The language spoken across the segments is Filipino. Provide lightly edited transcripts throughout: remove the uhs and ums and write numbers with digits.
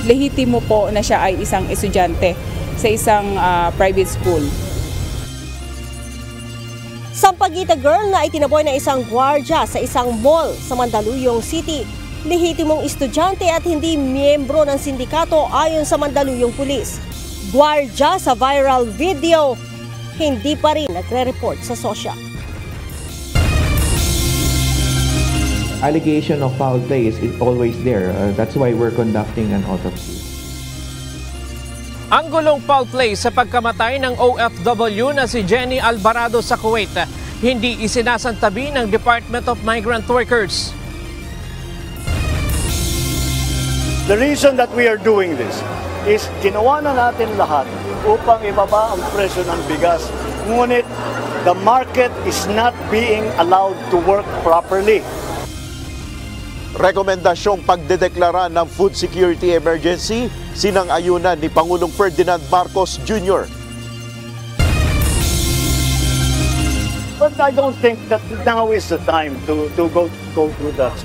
lehitimo po na siya ay isang estudyante sa isang private school. Sampaguita girl na itinaboy ng isang gwardya sa isang mall sa Mandaluyong City. Lehitimong estudyante at hindi miyembro ng sindikato ayon sa Mandaluyong Pulis. Gwardya sa viral video, hindi pa rin nagre-report sa sosya. Allegation of foul play is always there. That's why we're conducting an autopsy. Ang gulong foul play sa pagkamatay ng OFW na si Jenny Alvarado sa Kuwait, hindi isinasantabi ng Department of Migrant Workers. The reason that we are doing this is ginawa na natin lahat upang ibaba ang presyo ng bigas. Ngunit the market is not being allowed to work properly. Rekomendasyong pagdedeklara ng food security emergency sinang-ayunan ni Pangulong Ferdinand Marcos Jr. But I don't think that now is the time to go through that.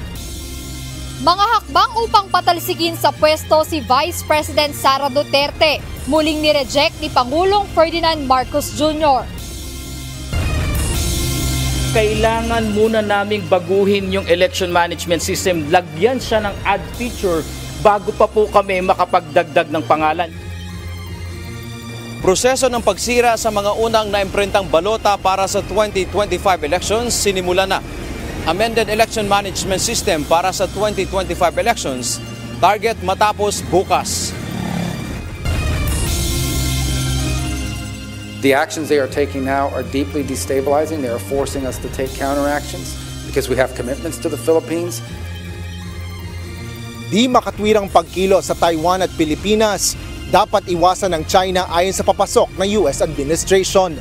Mga hakbang upang patalsikin sa pwesto si Vice President Sara Duterte, muling ni-reject ni Pangulong Ferdinand Marcos Jr. Kailangan muna naming baguhin yung election management system. Lagyan siya ng add feature bago pa po kami makapagdagdag ng pangalan. Proseso ng pagsira sa mga unang naimprentang balota para sa 2025 elections sinimula na. Amended election management system para sa 2025 elections, target matapos bukas. The actions they are taking now are deeply destabilizing. They are forcing us to take counteractions because we have commitments to the Philippines. Di makatwirang pagkilo sa Taiwan at Pilipinas, dapat iwasan ng China ayon sa papasok ng US administration.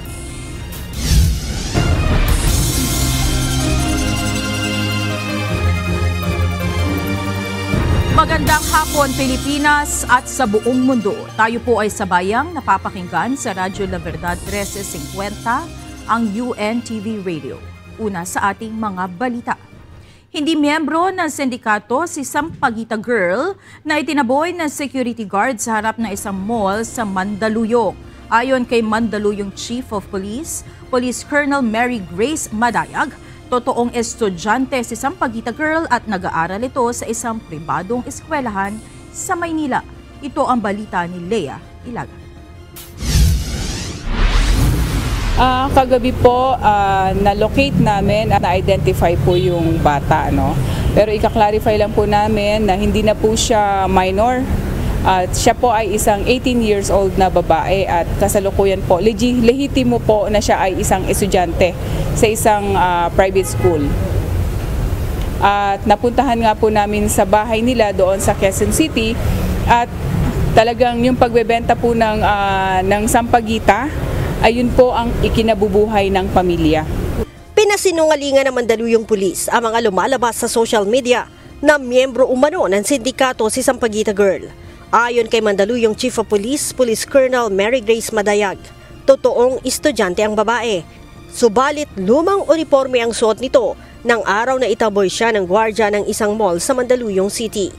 Magandang hapon Pilipinas at sa buong mundo. Tayo po ay sabayang napapakinggan sa Radyo La Verdad 1350, ang UNTV Radio. Una sa ating mga balita. Hindi miyembro ng sindikato si Sampaguita Girl na itinaboy ng security guard sa harap ng isang mall sa Mandaluyong. Ayon kay Mandaluyong Chief of Police, Police Colonel Mary Grace Madayag, totoong estudyante si Sampaguita Girl at nag-aaral ito sa isang pribadong eskwelahan sa Maynila. Ito ang balita ni Lea Ilaga. Kagabi po, na-locate namin at na-identify po yung bata. Pero ika-clarify lang po namin na hindi na po siya minor. Siya po ay isang 18 years old na babae at kasalukuyan po, lehitimo po na siya ay isang estudyante sa isang private school. At napuntahan nga po namin sa bahay nila doon sa Quezon City at talagang yung pagbebenta po ng sampaguita, ayun po ang ikinabubuhay ng pamilya. Pinasinungalingan ng Mandaluyong Pulis ang mga lumalabas sa social media na miyembro umano ng sindikato si Sampaguita Girl. Ayon kay Mandaluyong Chief of Police, Police Colonel Mary Grace Madayag, totoong estudyante ang babae. Subalit lumang uniforme ang suot nito ng araw na itaboy siya ng gwardya ng isang mall sa Mandaluyong City.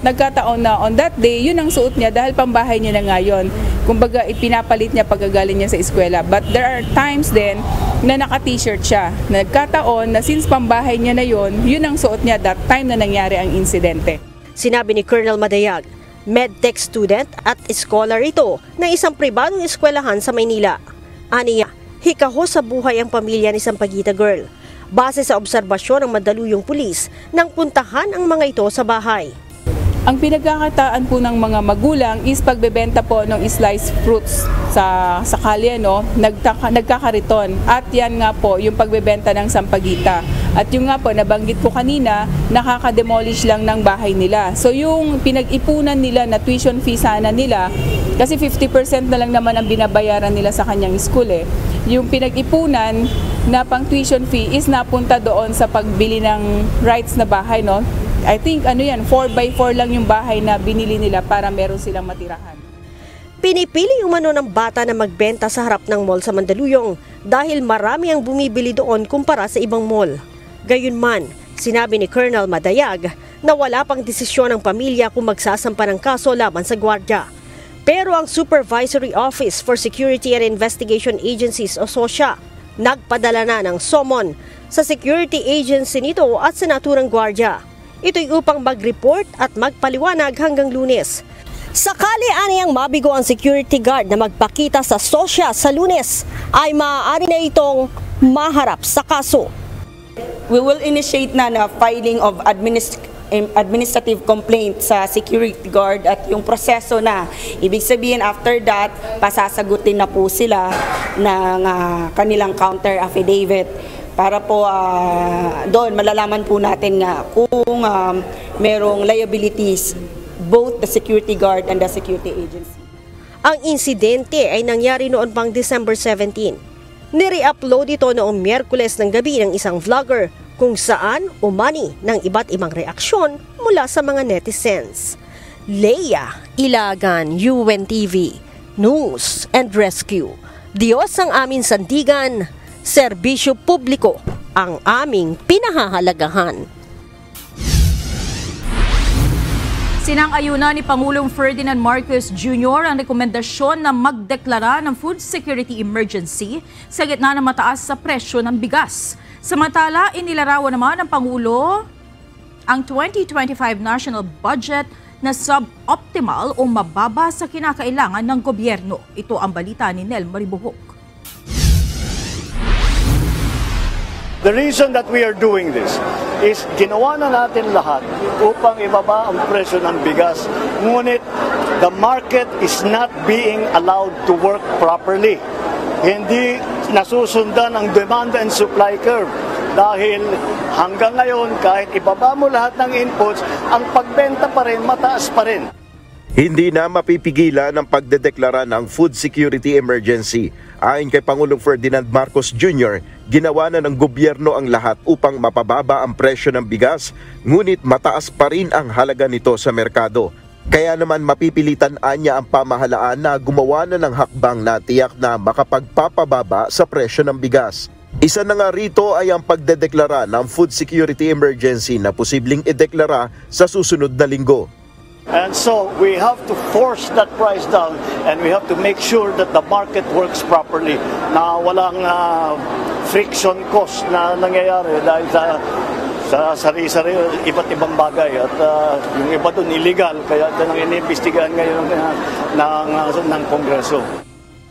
Nagkataon na on that day, yun ang suot niya dahil pambahay niya na ngayon. Kumbaga ipinapalit niya pagkagaling niya sa eskwela. But there are times din na naka-t-shirt siya. Nagkataon na since pambahay niya na yun ang suot niya that time na nangyari ang insidente. Sinabi ni Colonel Madayag, medtech student at scholar ito na isang pribadong eskwelahan sa Maynila. Aniya, hikaho sa buhay ang pamilya ni Sampaguita Girl. Base sa obserbasyon ng Mandaluyong Pulis nang puntahan ang mga ito sa bahay. Ang pinagkakataan po ng mga magulang is pagbebenta po ng sliced fruits sa kalye, nagkakariton. At yan nga po yung pagbebenta ng sampaguita. At yung nga po, nabanggit ko kanina, nakaka-demolish lang ng bahay nila. So yung pinag-ipunan nila na tuition fee sana nila, kasi 50% na lang naman ang binabayaran nila sa kanyang school Yung pinag-ipunan na pang tuition fee is napunta doon sa pagbili ng rights na bahay, I think 4x4 lang yung bahay na binili nila para meron silang matirahan. Pinipili umano ng bata na magbenta sa harap ng mall sa Mandaluyong dahil marami ang bumibili doon kumpara sa ibang mall. Gayunman, sinabi ni Colonel Madayag na wala pang desisyon ng pamilya kung magsasampa ng kaso laban sa gwardiya. Pero ang Supervisory Office for Security and Investigation Agencies o SOSIA nagpadala na ng summon sa security agency nito at sa naturang gwardiya. Ito'y upang mag-report at magpaliwanag hanggang Lunes. Sakali aniyang mabigo ang security guard na magpakita sa SOSIA sa Lunes, ay maaari na itong maharap sa kaso. We will initiate na filing of administrative complaint sa security guard at yung proseso na. Ibig sabihin after that, pasasagutin na po sila ng kanilang counter affidavit para po doon malalaman po natin nga kung merong liabilities both the security guard and the security agency. Ang insidente ay nangyari noon pang December 17. Nire-upload ito noong Miyerkules ng gabi ng isang vlogger kung saan umani ng iba't ibang reaksyon mula sa mga netizens. Leia Ilagan, UNTV, News and Rescue. Diyos ang aming sandigan, serbisyo publiko ang aming pinahahalagahan. Sinang-ayunan ni Pangulong Ferdinand Marcos Jr. ang rekomendasyon na magdeklara ng food security emergency sa gitna ng mataas sa presyo ng bigas. Samantala, inilarawan naman ng Pangulo ang 2025 national budget na suboptimal o mababa sa kinakailangan ng gobyerno. Ito ang balita ni Nel Maribuhok. The reason that we are doing this is ginawa na natin lahat upang ibaba ang presyo ng bigas. Ngunit the market is not being allowed to work properly. Hindi nasusundan ang demand and supply curve. Dahil hanggang ngayon, kahit ibaba mo lahat ng inputs, ang pagbenta pa rin, mataas pa rin. Hindi na mapipigilan ang pagdedeklara ng food security emergency. Ayon kay Pangulong Ferdinand Marcos Jr., ginawa na ng gobyerno ang lahat upang mapababa ang presyo ng bigas, ngunit mataas pa rin ang halaga nito sa merkado. Kaya naman mapipilitan anya ang pamahalaan na gumawa na ng hakbang na tiyak na makapagpapababa sa presyo ng bigas. Isa na nga rito ay ang pagdedeklara ng food security emergency na posibleng ideklara sa susunod na linggo. And so we have to force that price down and we have to make sure that the market works properly, na walang friction cost na nangyayari dahil sa sari-sari iba't ibang bagay at yung iba doon illegal, kaya ito nang iniimbestigahan ngayon ng Kongreso.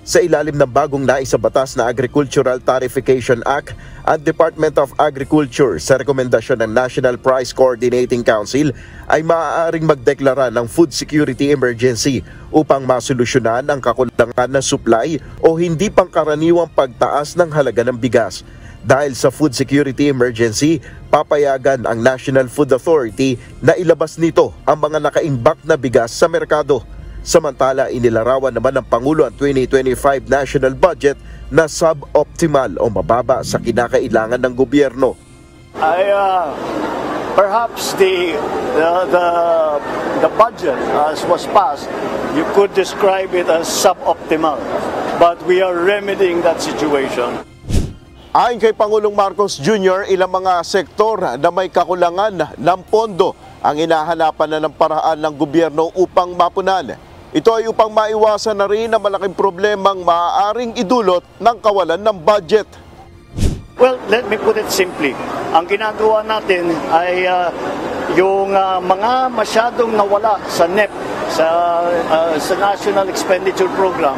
Sa ilalim ng bagong naisabatas na Agricultural Tarification Act, ang Department of Agriculture sa rekomendasyon ng National Price Coordinating Council ay maaaring magdeklara ng food security emergency upang masolusyonan ang kakulangan ng supply o hindi pangkaraniwang pagtaas ng halaga ng bigas. Dahil sa food security emergency, papayagan ang National Food Authority na ilabas nito ang mga nakaimbak na bigas sa merkado. Samantala, inilarawan naman ng Pangulo ang 2025 national budget na suboptimal o mababa sa kinakailangan ng gobyerno. Perhaps the budget as was passed, you could describe it as suboptimal, but we are remedying that situation. Ayon kay Pangulong Marcos Jr., ilang mga sektor na may kakulangan ng pondo ang hinahanapan na ng paraan ng gobyerno upang mapunan. Ito ay upang maiwasan na rin ang malaking problemang maaaring idulot ng kawalan ng budget. Well, let me put it simply. Ang ginagawa natin ay yung mga masyadong nawala sa NEP, sa National Expenditure Program,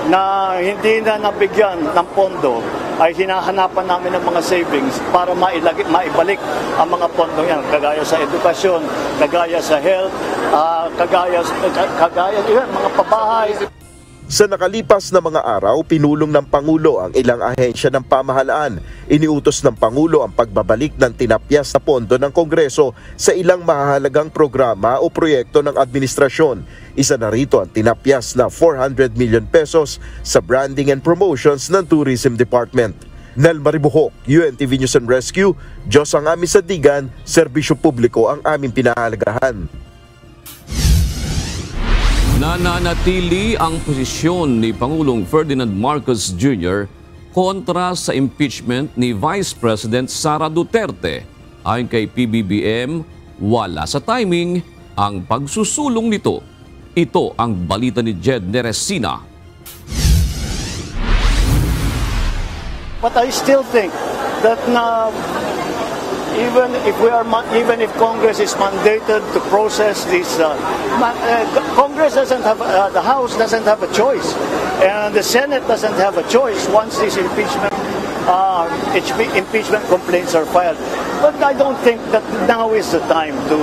na hindi na nabigyan ng pondo, ay hinahanapan namin ng mga savings para maibalik ang mga pondo yan, kagaya sa edukasyon, kagaya sa health, kagaya mga pabahay. Sa nakalipas na mga araw, pinulong ng Pangulo ang ilang ahensya ng pamahalaan. Iniutos ng Pangulo ang pagbabalik ng tinapyas na pondo ng Kongreso sa ilang mahahalagang programa o proyekto ng administrasyon. Isa na rito ang tinapyas na 400 million pesos sa branding and promotions ng Tourism Department. Nel Maribuhok, UNTV News and Rescue. Diyos ang aming sandigan, serbisyo publiko ang aming pinahalagahan. Nananatili ang posisyon ni Pangulong Ferdinand Marcos Jr. kontra sa impeachment ni Vice President Sara Duterte. Ayon kay PBBM, wala sa timing ang pagsusulong nito. Ito ang balita ni Jed Neresina. But I still think that even if Congress is mandated to process this, Congress doesn't have, the House doesn't have a choice, and the Senate doesn't have a choice once these impeachment complaints are filed. But I don't think that now is the time to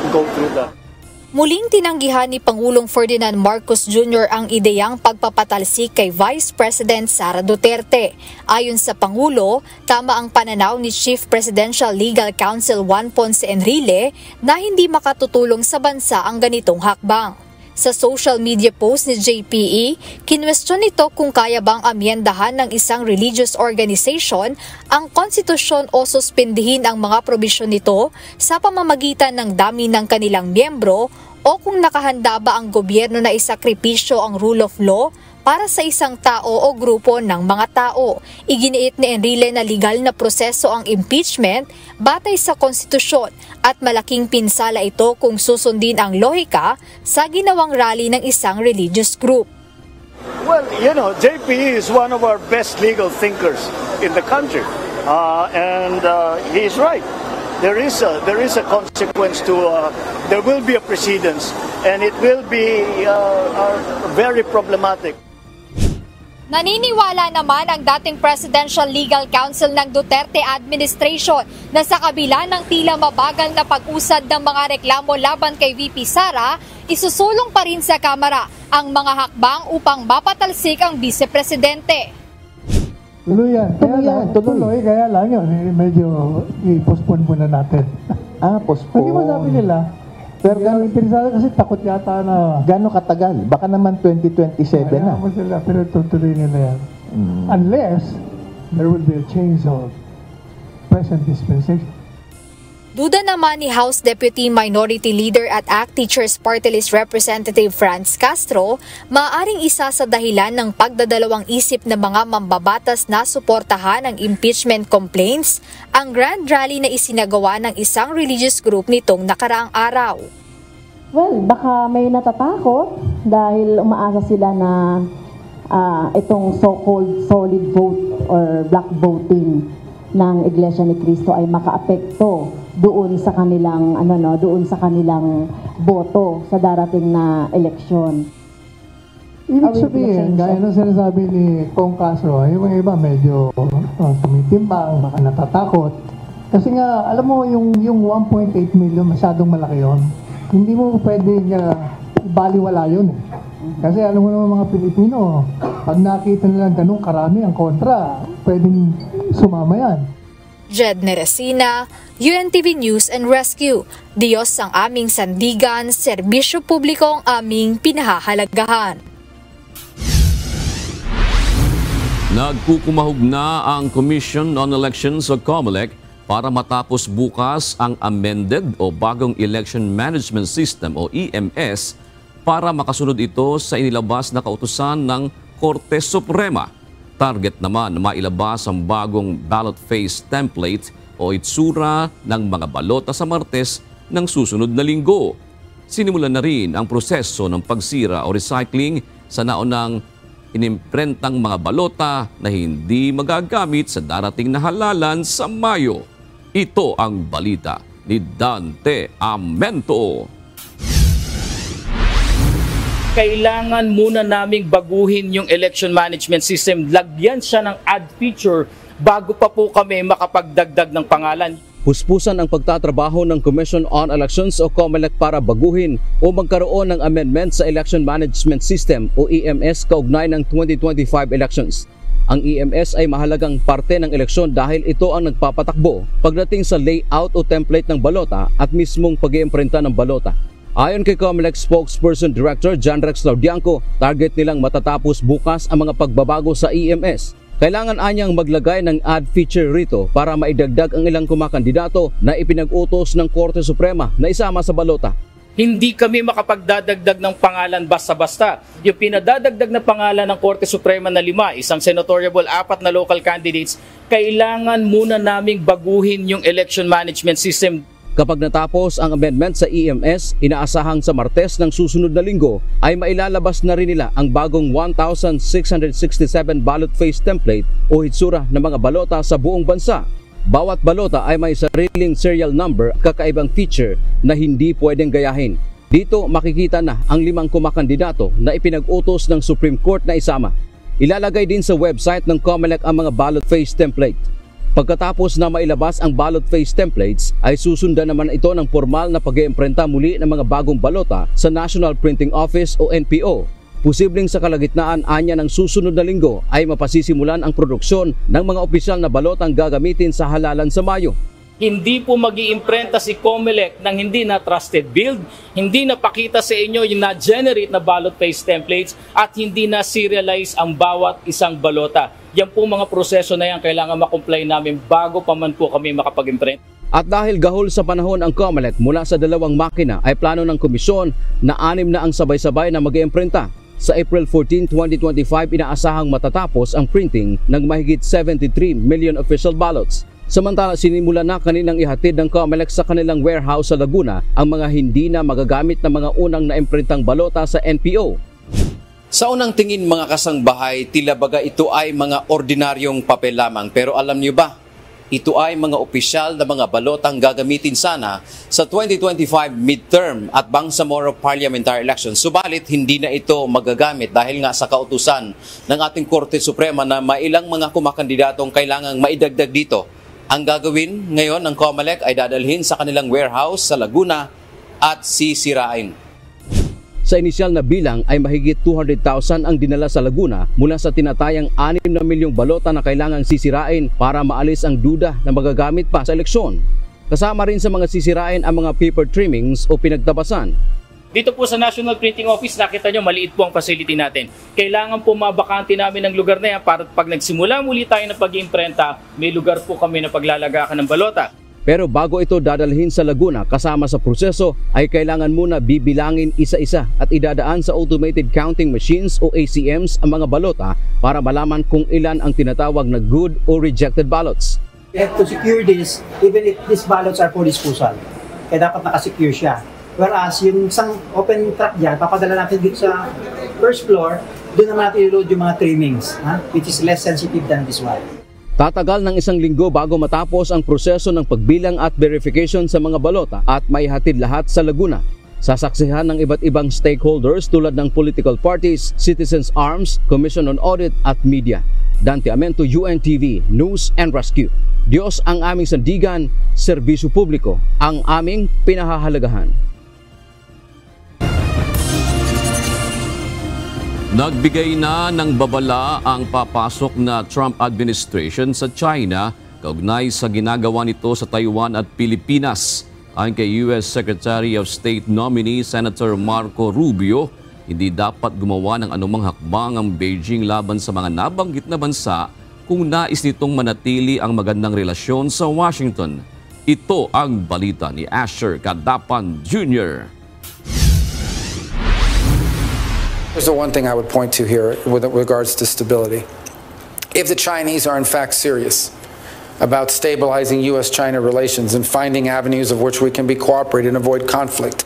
go through that. Muling tinanggihan ni Pangulong Ferdinand Marcos Jr. ang ideyang pagpapatalsik kay Vice President Sara Duterte. Ayon sa Pangulo, tama ang pananaw ni Chief Presidential Legal Counsel Juan Ponce Enrile na hindi makatutulong sa bansa ang ganitong hakbang. Sa social media post ni JPE, kinwestiyon nito kung kaya bang amyendahan ng isang religious organization ang konstitusyon o suspindihin ang mga probisyon nito sa pamamagitan ng dami ng kanilang miyembro o kung nakahanda ba ang gobyerno na isakripisyo ang rule of law para sa isang tao o grupo ng mga tao. Iginiit ni Enrile na legal na proseso ang impeachment batay sa konstitusyon at malaking pinsala ito kung susundin ang lohika sa ginawang rally ng isang religious group. Well, you know, JPE is one of our best legal thinkers in the country, and he is right. There is a consequence to, there will be a precedence, and it will be very problematic. Naniniwala naman ang dating Presidential Legal Counsel ng Duterte Administration na sa kabila ng tila mabagal na pag-usad ng mga reklamo laban kay VP Sara, isusulong pa rin sa Kamara ang mga hakbang upang mapatalsik ang Vice Presidente. Tuloy yan. Tuloy. Kaya lang yun. Medyo i-postpone muna natin. Postpone. Hindi mo sabi nila. Pero gano'ng interesado kasi takot yata na... Gano'ng katagal? Baka naman 2027 na. Mo sila, pero tutuloy nila yan. Unless there will be a change of present dispensation. Duda naman ni House Deputy Minority Leader at ACT Teachers Party List Representative Franz Castro, maaaring isa sa dahilan ng pagdadalawang isip ng mga mambabatas na suportahan ang impeachment complaints ang grand rally na isinagawa ng isang religious group nitong nakaraang araw. Well, baka may natatakot dahil umaasa sila na itong so-called solid vote or black voting ng Iglesia ni Cristo ay makaapekto doon sa kanilang boto sa darating na eleksyon. Ibig sabihin, gaya ng sinasabi ni Kong Castro, yung mga iba medyo tumitimbang, baka natatakot. Kasi nga, alam mo, yung 1.8 million, masyadong malaki yun. Hindi mo pwedeng ibaliwala yun. Kasi alam mo naman mga Pilipino, pag nakita nila ganun karami ang kontra, pwedeng sumama yan. Jed Neresina, UNTV News and Rescue. Diyos ang aming sandigan, serbisyo publiko ang aming pinahahalagahan. Nagkukumahog na ang Commission on Elections o COMELEC para matapos bukas ang amended o bagong Election Management System o EMS para makasunod ito sa inilabas na kautusan ng Korte Suprema. Target naman na mailabas ang bagong ballot face template o itsura ng mga balota sa Martes ng susunod na linggo. Sinimulan na rin ang proseso ng pagsira o recycling sa naunang inimprentang mga balota na hindi magagamit sa darating na halalan sa Mayo. Ito ang balita ni Dante Amento. Kailangan muna naming baguhin yung election management system. Lagyan siya ng add feature bago pa po kami makapagdagdag ng pangalan. Puspusan ang pagtatrabaho ng Commission on Elections o COMELEC para baguhin o magkaroon ng amendment sa Election Management System o EMS kaugnay ng 2025 elections. Ang EMS ay mahalagang parte ng eleksyon dahil ito ang nagpapatakbo pagdating sa layout o template ng balota at mismong pag-iimprenta ng balota. Ayon kay COMELEC Spokesperson Director John Rex Laudianco, target nilang matatapos bukas ang mga pagbabago sa EMS. Kailangan anyang maglagay ng add feature rito para maidagdag ang ilang kumakandidato na ipinag-utos ng Korte Suprema na isama sa balota. Hindi kami makapagdadagdag ng pangalan basta-basta. Yung pinadadagdag na pangalan ng Korte Suprema na 5, isang senatoriable, 4 na local candidates, kailangan muna naming baguhin yung election management system. Kapag natapos ang amendment sa EMS, inaasahang sa Martes ng susunod na linggo ay mailalabas na rin nila ang bagong 1,667 ballot face template o hitsura ng mga balota sa buong bansa. Bawat balota ay may sariling serial number at kakaibang feature na hindi pwedeng gayahin. Dito makikita na ang 5 kumakandidato na ipinag-utos ng Supreme Court na isama. Ilalagay din sa website ng COMELEC ang mga ballot face template. Pagkatapos na mailabas ang ballot face templates, ay susundan naman ito ng formal na pag-iimprenta muli ng mga bagong balota sa National Printing Office o NPO. Posibleng sa kalagitnaan anya ng susunod na linggo ay mapasisimulan ang produksyon ng mga opisyal na balotang gagamitin sa halalan sa Mayo. Hindi po mag-iimprenta si COMELEC ng hindi na trusted build, hindi na pakita sa inyo yung na-generate na ballot face templates at hindi na serialize ang bawat isang balota. Yan po mga proseso na yan kailangan makomply namin bago pa man po kami makapag-imprint. At dahil gahol sa panahon ang COMELEC mula sa 2 makina ay plano ng komisyon na 6 na ang sabay-sabay na mag-iimprenta. Sa April 14, 2025, inaasahang matatapos ang printing ng mahigit 73 million official ballots. Samantala, sinimula na kaninang ihatid ng COMELEC sa kanilang warehouse sa Laguna ang mga hindi na magagamit na mga unang naimprintang balota sa NPO. Sa unang tingin mga kasangbahay, tila baga ito ay mga ordinaryong papel lamang. Pero alam niyo ba? Ito ay mga opisyal na mga balotang gagamitin sana sa 2025 midterm at Bangsamoro parliamentary elections. Subalit, hindi na ito magagamit dahil nga sa kautusan ng ating Korte Suprema na mailang mga kumakandidatong kailangang maidagdag dito. Ang gagawin ngayon ng COMELEC ay dadalhin sa kanilang warehouse sa Laguna at sisirain. Sa inisyal na bilang ay mahigit 200,000 ang dinala sa Laguna mula sa tinatayang 6 na milyong balota na kailangang sisirain para maalis ang duda na magagamit pa sa eleksyon. Kasama rin sa mga sisirain ang mga paper trimmings o pinagtabasan. Dito po sa National Printing Office, nakita nyo maliit po ang facility natin. Kailangan po mabakante namin ang lugar na yan para pag nagsimula muli tayo ng pag-iimprenta, may lugar po kami na paglalagakan ng balota. Pero bago ito dadalhin sa Laguna kasama sa proseso ay kailangan muna bibilangin isa-isa at idadaan sa automated counting machines o ACMs ang mga balota para malaman kung ilan ang tinatawag na good or rejected ballots. We have to secure this even if these ballots are for disposal. Kaya dapat nakasecure siya. Whereas yung isang open track dyan, papadala natin dito sa first floor, doon naman natin i-load yung mga trimmings, which is less sensitive than this one. Tatagal ng 1 linggo bago matapos ang proseso ng pagbilang at verification sa mga balota at maihatid lahat sa Laguna. Sasaksihan ng iba't ibang stakeholders tulad ng political parties, Citizens Arms, Commission on Audit at Media. Dante Amento, UNTV, News and Rescue. Diyos ang aming sandigan, serbisyo publiko ang aming pinahahalagahan. Nagbigay na ng babala ang papasok na Trump administration sa China kaugnay sa ginagawa nito sa Taiwan at Pilipinas. Ayon kay U.S. Secretary of State nominee Senator Marco Rubio, hindi dapat gumawa ng anumang hakbang ang Beijing laban sa mga nabanggit na bansa kung nais nitong manatili ang magandang relasyon sa Washington. Ito ang balita ni Asher Cadapan Jr. There's the one thing I would point to here with regards to stability. If the Chinese are in fact serious about stabilizing U.S.-China relations and finding avenues of which we can be cooperative and avoid conflict,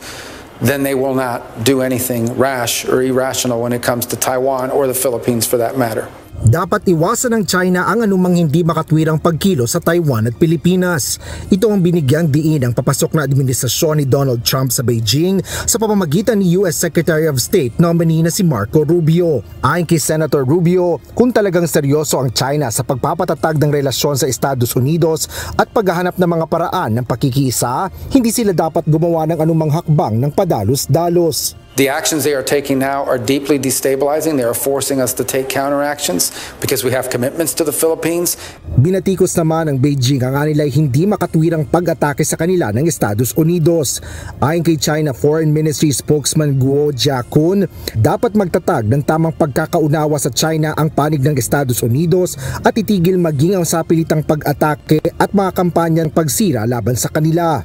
then they will not do anything rash or irrational when it comes to Taiwan or the Philippines for that matter. Dapat iwasan ng China ang anumang hindi makatwirang pagkilos sa Taiwan at Pilipinas. Ito ang binigyang diin ang papasok na administrasyon ni Donald Trump sa Beijing sa pamamagitan ni U.S. Secretary of State nominee na si Marco Rubio. Ayon kay Senator Rubio, kung talagang seryoso ang China sa pagpapatatag ng relasyon sa Estados Unidos at paghahanap ng mga paraan ng pakikiisa, hindi sila dapat gumawa ng anumang hakbang ng padalos-dalos. The actions they are taking now are deeply destabilizing. They are forcing us to take counteractions because we have commitments to the Philippines. Binatikos naman ng Beijing ang anilay hindi makatwirang pag-atake sa kanila ng Estados Unidos. Ayon kay China Foreign Ministry spokesman Guo Jiakun, dapat magtatag ng tamang pagkakaunawa sa China ang panig ng Estados Unidos at itigil maging ang sapilitang pag-atake at mga kampanyang pagsira laban sa kanila.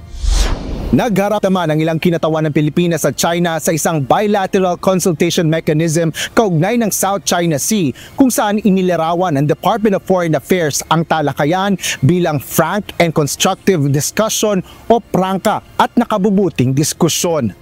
Nagharap naman ang ilang kinatawan ng Pilipinas at China sa isang bilateral consultation mechanism kaugnay ng South China Sea kung saan inilarawan ng Department of Foreign Affairs ang talakayan bilang frank and constructive discussion o prangka at nakabubuting diskusyon.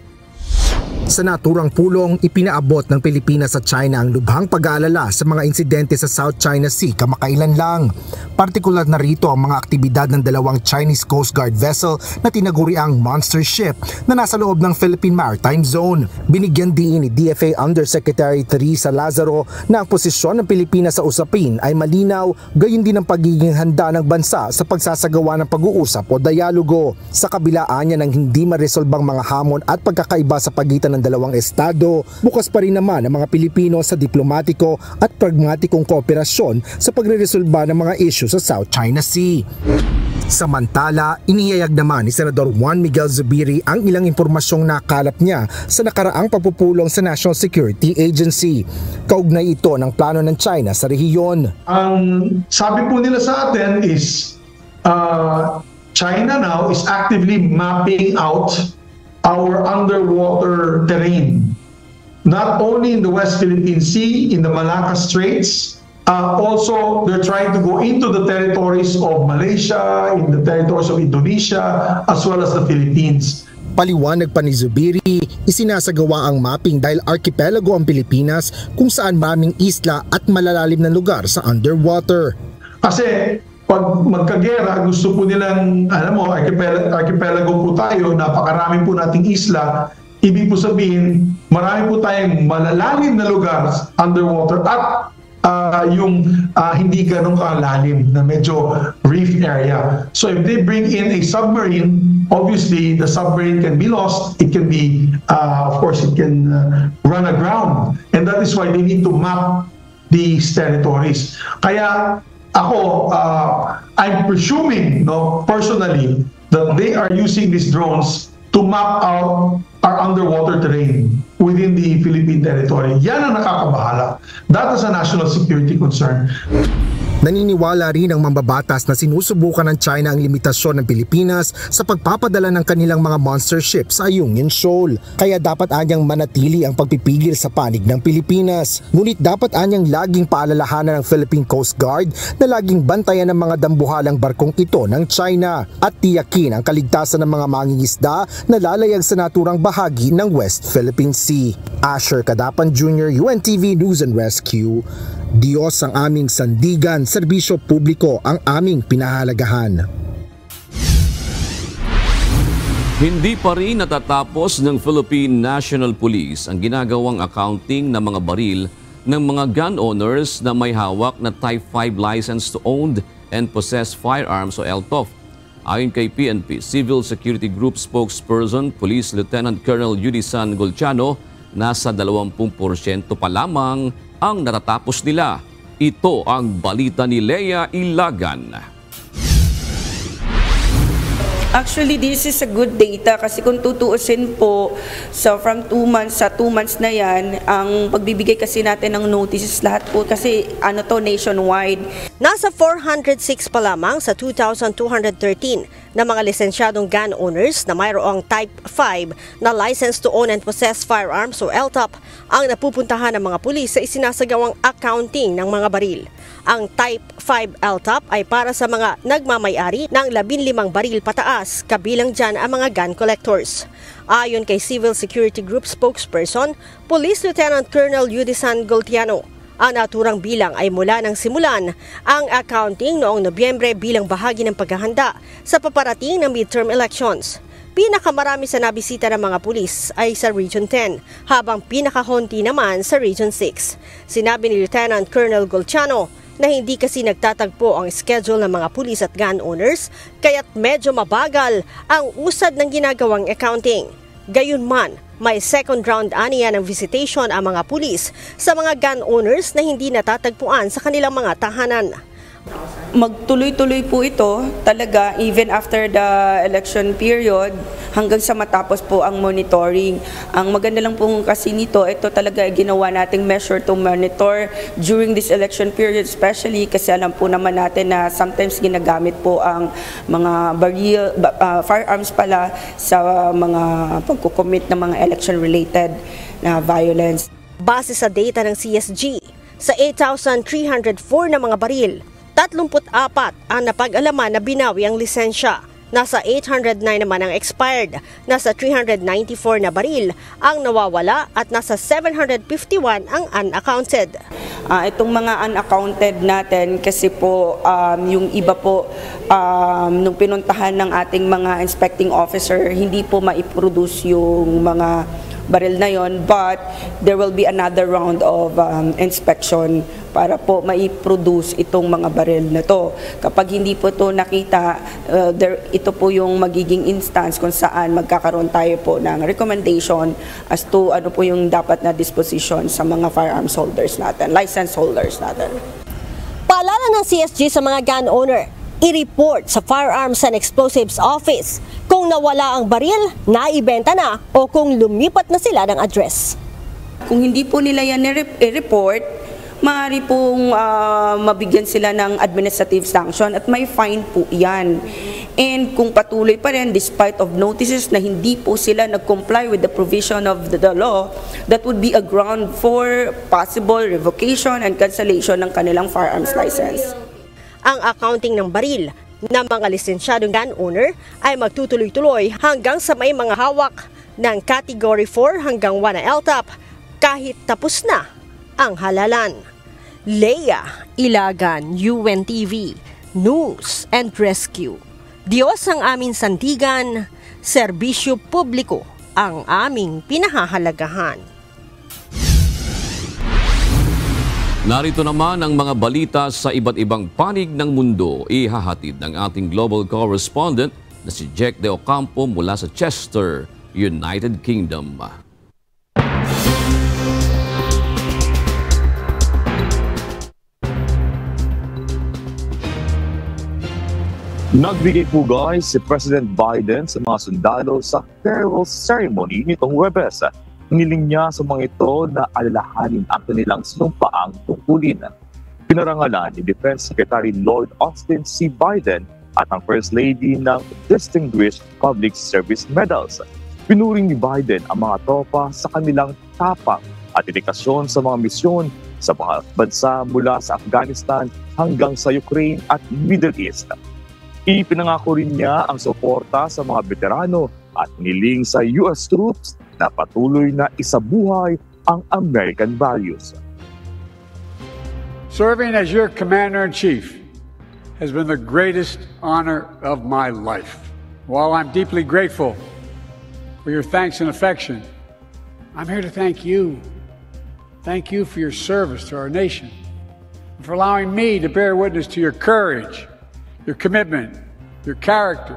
Sa naturang pulong, ipinaabot ng Pilipinas at China ang lubhang pag-aalala sa mga insidente sa South China Sea kamakailan lang. Partikular na rito ang mga aktibidad ng dalawang Chinese Coast Guard vessel na tinaguriang monster ship na nasa loob ng Philippine Maritime Zone. Binigyan din ni DFA Undersecretary Teresa Lazaro na ang posisyon ng Pilipinas sa usapin ay malinaw, gayon din ang pagiging handa ng bansa sa pagsasagawa ng pag-uusap o dialogo. Sa kabilaan niya ng hindi maresolbang mga hamon at pagkakaiba sa pagitan ng dalawang estado, bukas pa rin naman ang mga Pilipino sa diplomatiko at pragmatikong kooperasyon sa pagreresolba ng mga isyu sa South China Sea. Samantala, inihayag naman ni Senador Juan Miguel Zubiri ang ilang impormasyong nakalap niya sa nakaraang pagpupulong sa National Security Agency. Kaugnay ito ng plano ng China sa rehiyon. Ang sabi po nila sa atin is China now is actively mapping out our underwater terrain, not only in the West Philippine Sea, in the Malacca Straits, also they're trying to go into the territories of Malaysia, in the territories of Indonesia, as well as the Philippines. Paliwanag pa ni Zubiri, isinasagawa ang mapping dahil archipelago ang Pilipinas kung saan maraming isla at malalalim na lugar sa underwater. Kasi pag magkagera, gusto po nilang, archipelago po tayo, napakarami po nating isla. Ibig po sabihin, marami po tayong malalalim na lugar underwater at hindi ganun kalalim na medyo reef area. So if they bring in a submarine, obviously the submarine can be lost. It can be, of course, it can run aground. And that is why they need to map these territories. Kaya ako, I'm presuming, personally, that they are using these drones to map out our underwater terrain within the Philippine territory. Yan ang nakakabahala. That is a national security concern. Naniniwala rin ang mambabatas na sinusubukan ng China ang limitasyon ng Pilipinas sa pagpapadala ng kanilang mga monster ships sa Ayungin Shoal. Kaya dapat anyang manatili ang pagpipigil sa panig ng Pilipinas. Ngunit dapat anyang laging paalalahanan ng Philippine Coast Guard na laging bantayan ng mga dambuhalang barkong ito ng China at tiyakin ang kaligtasan ng mga mangingisda na lalayag sa naturang bahagi ng West Philippine Sea. Asher Cadapan Jr., UNTV News and Rescue. Diyos ang aming sandigan, serbisyo publiko ang aming pinahalagahan. Hindi pa rin natatapos ng Philippine National Police ang ginagawang accounting ng mga baril ng mga gun owners na may hawak na Type 5 license to own and possess firearms o LTOF. Ayon kay PNP Civil Security Group spokesperson Police Lieutenant Colonel Yudisan Golciano, nasa 20% pa lamang ang natatapos nila. Ito ang balita ni Lea Ilagan. Actually, this is a good data kasi kung tutuusin po, so from 2 months sa 2 months na yan, ang pagbibigay kasi natin ng notices lahat po kasi nationwide. Nasa 406 pa lamang sa 2,213 na mga lisensyadong gun owners na mayroong Type 5 na License to Own and Possess Firearms o LTOP ang napupuntahan ng mga pulis sa isinasagawang accounting ng mga baril. Ang Type 5 LTOP ay para sa mga nagmamayari ng 15 baril pataas, kabilang dyan ang mga gun collectors. Ayon kay Civil Security Group spokesperson, Police Lieutenant Colonel Yudisan Golciano, ang naturang bilang ay mula nang simulan ang accounting noong Nobyembre bilang bahagi ng paghahanda sa paparating na midterm elections. Pinakamarami sa nabisita ng mga pulis ay sa Region 10, habang pinakahonti naman sa Region 6. Sinabi ni Lieutenant Colonel Golciano na hindi kasi nagtatagpo ang schedule ng mga pulis at gun owners, kaya't medyo mabagal ang usad ng ginagawang accounting. Gayunman, may second round aniya ng visitation ang mga pulis sa mga gun owners na hindi natatagpuan sa kanilang mga tahanan. Magtuloy-tuloy po ito talaga even after the election period hanggang sa matapos po ang monitoring. Ang maganda lang po kasi nito, ito talaga ginawa nating measure to monitor during this election period, especially kasi alam po naman natin na sometimes ginagamit po ang mga firearms pala sa mga pagkukommit ng mga election-related na violence. Base sa data ng CSG, sa 8,304 na mga baril, 34 ang napag-alaman na binawi ang lisensya. Nasa 809 naman ang expired, nasa 394 na baril ang nawawala at nasa 751 ang unaccounted. Itong mga unaccounted natin kasi po yung iba po nung pinuntahan ng ating mga inspecting officer, hindi po maiproduce yung mga baril na yon, but there will be another round of inspection para po mai-produce itong mga baril na to. Kapag hindi po to nakita, ito po yung magiging instance kung saan magkakaroon tayo po ng recommendation as to ano po yung dapat na disposition sa mga firearms holders natin, license holders natin. Paalala ng CSG sa mga gun owner, i-report sa Firearms and Explosives Office kung nawala ang baril, naibenta na o kung lumipat na sila ng address. Kung hindi po nila yan i-report, maaari pong mabigyan sila ng administrative sanction at may fine po yan. And kung patuloy pa rin despite of notices na hindi po sila nag-comply with the provision of the law, that would be a ground for possible revocation and cancellation ng kanilang firearms license. Ang accounting ng baril ng mga lisensyadong gun owner ay magtutuloy-tuloy hanggang sa may mga hawak ng Category 4 hanggang 1 na LTAP kahit tapos na ang halalan. Leia Ilagan, UNTV, News and Rescue. Diyos ang aming sandigan, serbisyo publiko ang aming pinahahalagahan. Narito naman ang mga balita sa iba't ibang panig ng mundo. Ihahatid ng ating global correspondent na si Jack De Ocampo mula sa Chester, United Kingdom. Nagbigay pugay si President Biden sa mga sundalo sa farewell ceremony nitong Huwebes. Niling niya sa mga ito na alalahanin ang kanilang sinumpaang tungkulin. Pinarangalan ni Defense Secretary Lloyd Austin C. Biden at ang First Lady ng Distinguished Public Service Medals. Pinuring ni Biden ang mga tropa sa kanilang tapang at dedikasyon sa mga misyon sa mga bansa mula sa Afghanistan hanggang sa Ukraine at Middle East. Ipinangako rin niya ang suporta sa mga veterano at niling sa US troops na patuloy na isabuhay ang American values. Serving as your Commander-in-Chief has been the greatest honor of my life. While I'm deeply grateful for your thanks and affection, I'm here to thank you. Thank you for your service to our nation and for allowing me to bear witness to your courage, your commitment, your character.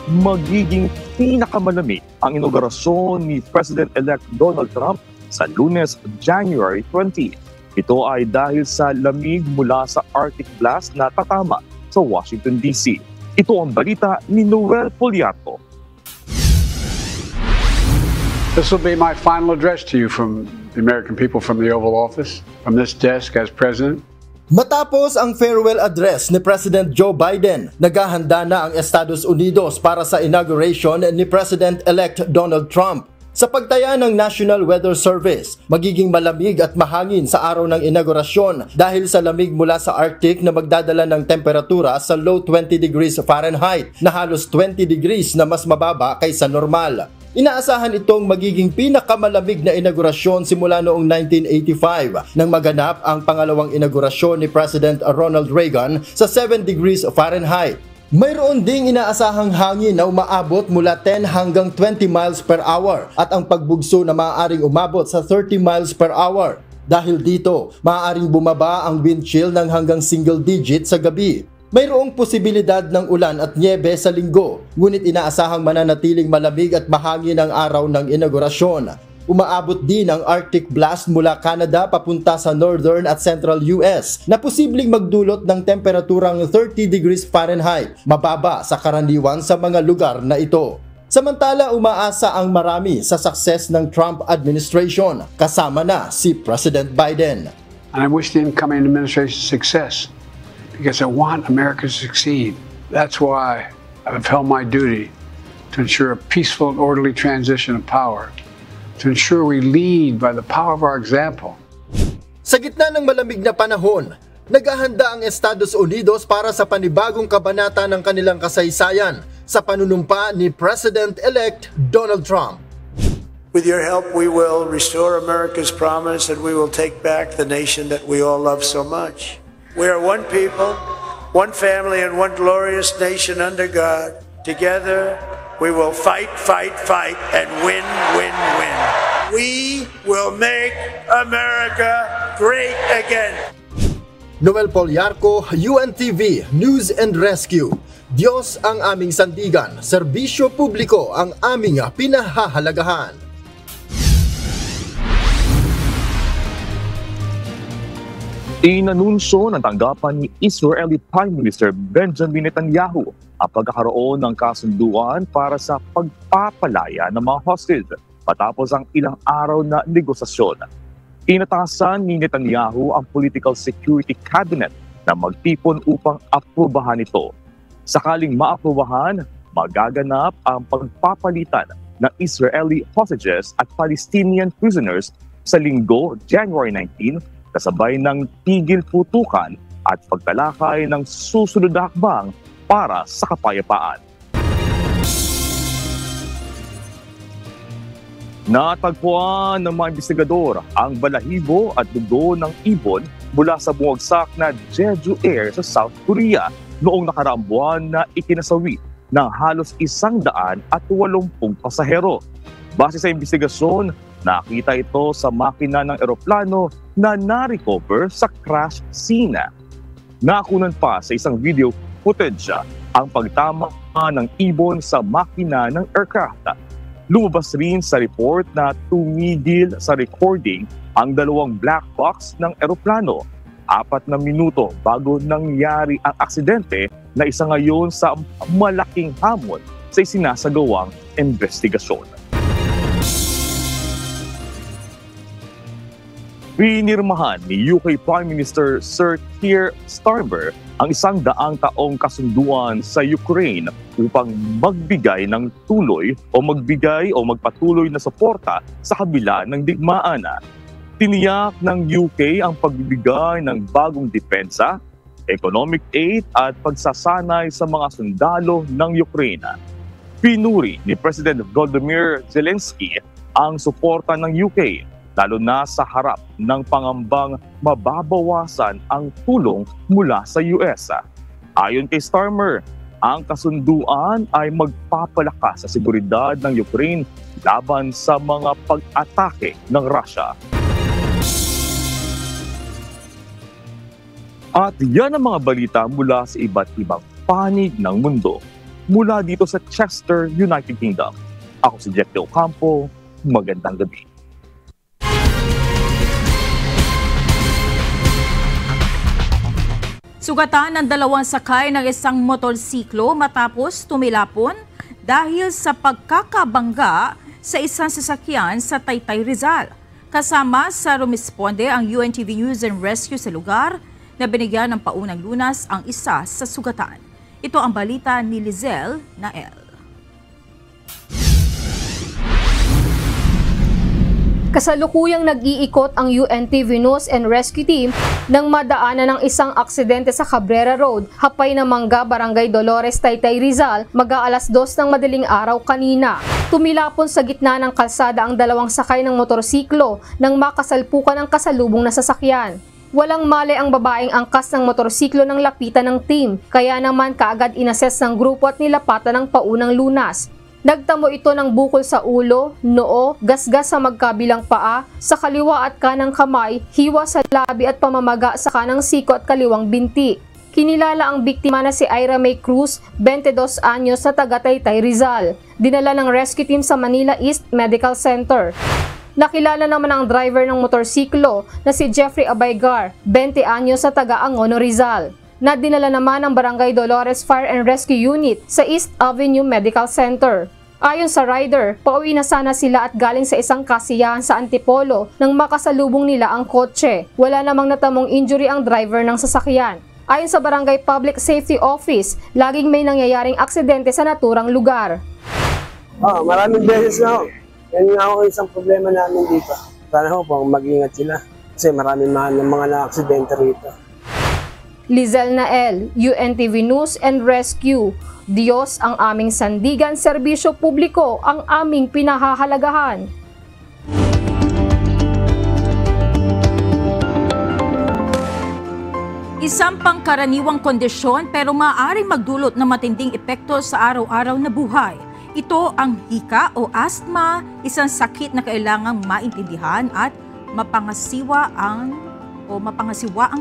Magiging pinakamalamig ang inaugurasyon ni President-elect Donald Trump sa Lunes, January 20. Ito ay dahil sa lamig mula sa Arctic blast na tatama sa Washington, D.C. Ito ang balita ni Noel Poliato. This will be my final address to you from the American people from the Oval Office, from this desk as President. Matapos ang farewell address ni President Joe Biden, naghahanda na ang Estados Unidos para sa inauguration ni President-elect Donald Trump. Sa pagtaya ng National Weather Service, magiging malamig at mahangin sa araw ng inaugurasyon dahil sa lamig mula sa Arctic na magdadala ng temperatura sa low 20 degrees Fahrenheit na halos 20 degrees na mas mababa kaysa normal. Inaasahan itong magiging pinakamalamig na inaugurasyon simula noong 1985 nang maganap ang pangalawang inaugurasyon ni President Ronald Reagan sa 7 degrees Fahrenheit. Mayroon ding inaasahang hangin na umaabot mula 10 hanggang 20 miles per hour at ang pagbugso na maaaring umabot sa 30 miles per hour. Dahil dito, maaaring bumaba ang wind chill ng hanggang single digit sa gabi. Mayroong posibilidad ng ulan at nyebe sa linggo, ngunit inaasahang mananatiling malamig at mahangin ang araw ng inaugurasyon. Umaabot din ang Arctic blast mula Canada papunta sa northern at central US na posibleng magdulot ng temperaturang 30 degrees Fahrenheit, mababa sa karaniwan sa mga lugar na ito. Samantala, umaasa ang marami sa success ng Trump administration, kasama na si President Biden. And I wish the incoming administration success because I want America to succeed. That's why I've held my duty to ensure a peaceful and orderly transition of power, to ensure we lead by the power of our example. Sa gitna ng malamig na panahon, naghahanda ang Estados Unidos para sa panibagong kabanata ng kanilang kasaysayan sa panunumpa ni President-elect Donald Trump. With your help, we will restore America's promise and we will take back the nation that we all love so much. We are one people, one family, and one glorious nation under God. Together, we will fight, fight, fight, and win, win, win. We will make America great again. Noel Poliarco, UNTV News and Rescue. Diyos ang aming sandigan, serbisyo publiko ang aming pinahahalagahan. Inanunsyo ng tanggapan ni Israeli Prime Minister Benjamin Netanyahu ang pagkakaroon ng kasunduan para sa pagpapalaya ng mga hostage matapos ang ilang araw na negosasyon. Inatasan ni Netanyahu ang Political Security Cabinet na magtipon upang aprubahan ito. Sakaling maaprubahan, magaganap ang pagpapalitan ng Israeli hostages at Palestinian prisoners sa Linggo, January 19, kasabay ng tigil putukan at pagtalakay ng susunod na hakbang para sa kapayapaan. Natagpuan ng mga investigador ang balahibo at dugo ng ibon mula sa bumagsak na Jeju Air sa South Korea noong nakaraang buwan na ikinasawi ng halos 180 pasahero. Base sa investigasyon, nakita ito sa makina ng eroplano na na-recover sa crash scene. Nakunan pa sa isang video footage ang pagtama ng ibon sa makina ng aircraft. Lumabas rin sa report na tumigil sa recording ang dalawang black box ng eroplano 4 na minuto bago nangyari ang aksidente na isa ngayon sa malaking hamon sa isinasagawang investigasyon. Pinirmahan ni UK Prime Minister Sir Keir Starmer ang 100 taong kasunduan sa Ukraine upang magbigay ng tuloy o magpatuloy na suporta sa kabila ng digmaan. Tiniyak ng UK ang pagbibigay ng bagong depensa, economic aid at pagsasanay sa mga sundalo ng Ukraine. Pinuri ni President Volodymyr Zelensky ang suporta ng UK, lalo na sa harap ng pangambang mababawasan ang tulong mula sa US. Ayon kay Starmer, ang kasunduan ay magpapalakas sa seguridad ng Ukraine laban sa mga pag-atake ng Russia. At yan ang mga balita mula sa iba't ibang panig ng mundo. Mula dito sa Chester, United Kingdom. Ako si Jeff De Ocampo. Magandang gabi. Sugatan ng 2 sakay ng isang motorsiklo matapos tumilapon dahil sa pagkakabangga sa isang sasakyan sa Taytay, Rizal. Kasama sa rumisponde ang UNTV News and Rescue sa lugar na binigyan ng paunang lunas ang isa sa sugatan. Ito ang balita ni Lizelle Nael. Kasalukuyang nag-iikot ang UNTV News and Rescue Team nang madaanan ng isang aksidente sa Cabrera Road, Hapay na Mangga, Barangay Dolores, Taytay, Rizal, mag-aalas 2 ng madaling araw kanina. Tumilapon sa gitna ng kalsada ang 2 sakay ng motorsiklo nang makasalpukan ang kasalubong na sasakyan. Walang mali ang babaeng angkas ng motorsiklo ng lapitan ng team, kaya naman kaagad inassess ng grupo at nilapatan ng paunang lunas. Nagtamo ito ng bukol sa ulo, noo, gasgas sa magkabilang paa, sa kaliwa at kanang kamay, hiwa sa labi at pamamaga sa kanang siko at kaliwang binti. Kinilala ang biktima na si Ira May Cruz, 22 anyos sa taga Taytay, Rizal. Dinala ng rescue team sa Manila East Medical Center. Nakilala naman ang driver ng motorsiklo na si Jeffrey Abaygar, 20 anyos sa taga Angono, Rizal, na dinala naman ng Barangay Dolores Fire and Rescue Unit sa East Avenue Medical Center. Ayon sa rider, pauwi na sana sila at galing sa isang kasiyahan sa Antipolo nang makasalubong nila ang kotse. Wala namang natamong injury ang driver ng sasakyan. Ayon sa Barangay Public Safety Office, laging may nangyayaring aksidente sa naturang lugar. Maraming beses na ho. Yan nga ho isang problema namin dito. Sana ho pang mag-ingat sila kasi maraming mga na-aksidente rito. Lizel Nael, UNTV News and Rescue. Diyos ang aming sandigan, serbisyo publiko ang aming pinahahalagahan. Isang pangkaraniwang kondisyon pero maaaring magdulot ng matinding epekto sa araw-araw na buhay. Ito ang hika o asthma, isang sakit na kailangang maintindihan at mapangasiwa ang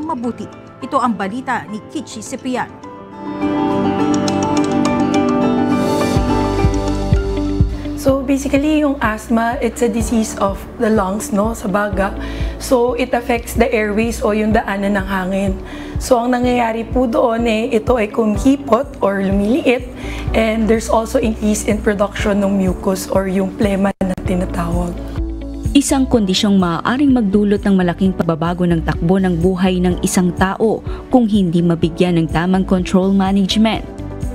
mabuti. Ito ang balita ni Kichi Cipriano. So basically, yung asthma, it's a disease of the lungs, no, sa baga. So it affects the airways o yung daanan ng hangin. So ang nangyayari po doon ito ay kumhipot or lumiliit, and there's also increase in production ng mucus or yung plema na tinatawag. Isang kondisyong maaaring magdulot ng malaking pagbabago ng takbo ng buhay ng isang tao kung hindi mabigyan ng tamang control management.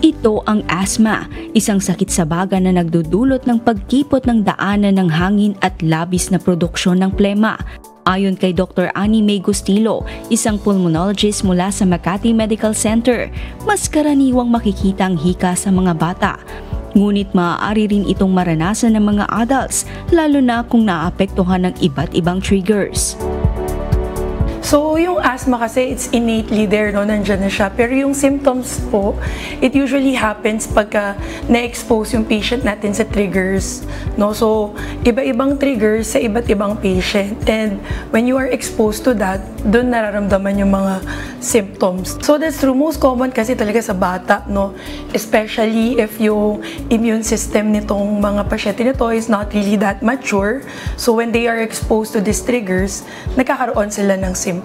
Ito ang asthma, isang sakit sa baga na nagdudulot ng pagkipot ng daanan ng hangin at labis na produksyon ng plema. Ayon kay Dr. Annie May Gustilo, isang pulmonologist mula sa Makati Medical Center, mas karaniwang makikita ang hika sa mga bata. Ngunit maaari rin itong maranasan ng mga adults, lalo na kung naapektuhan ng iba't ibang triggers. So, yung asthma kasi, it's innately there, no? Nandiyan na siya. Pero yung symptoms po, it usually happens pagka na-expose yung patient natin sa triggers, no? So, iba-ibang triggers sa iba't ibang patient. And when you are exposed to that, doon nararamdaman yung mga symptoms. So, that's true. Most common kasi talaga sa bata, no? Especially if yung immune system nitong mga pasyente nito is not really that mature. So, when they are exposed to these triggers, nagkakaroon sila ng symptoms.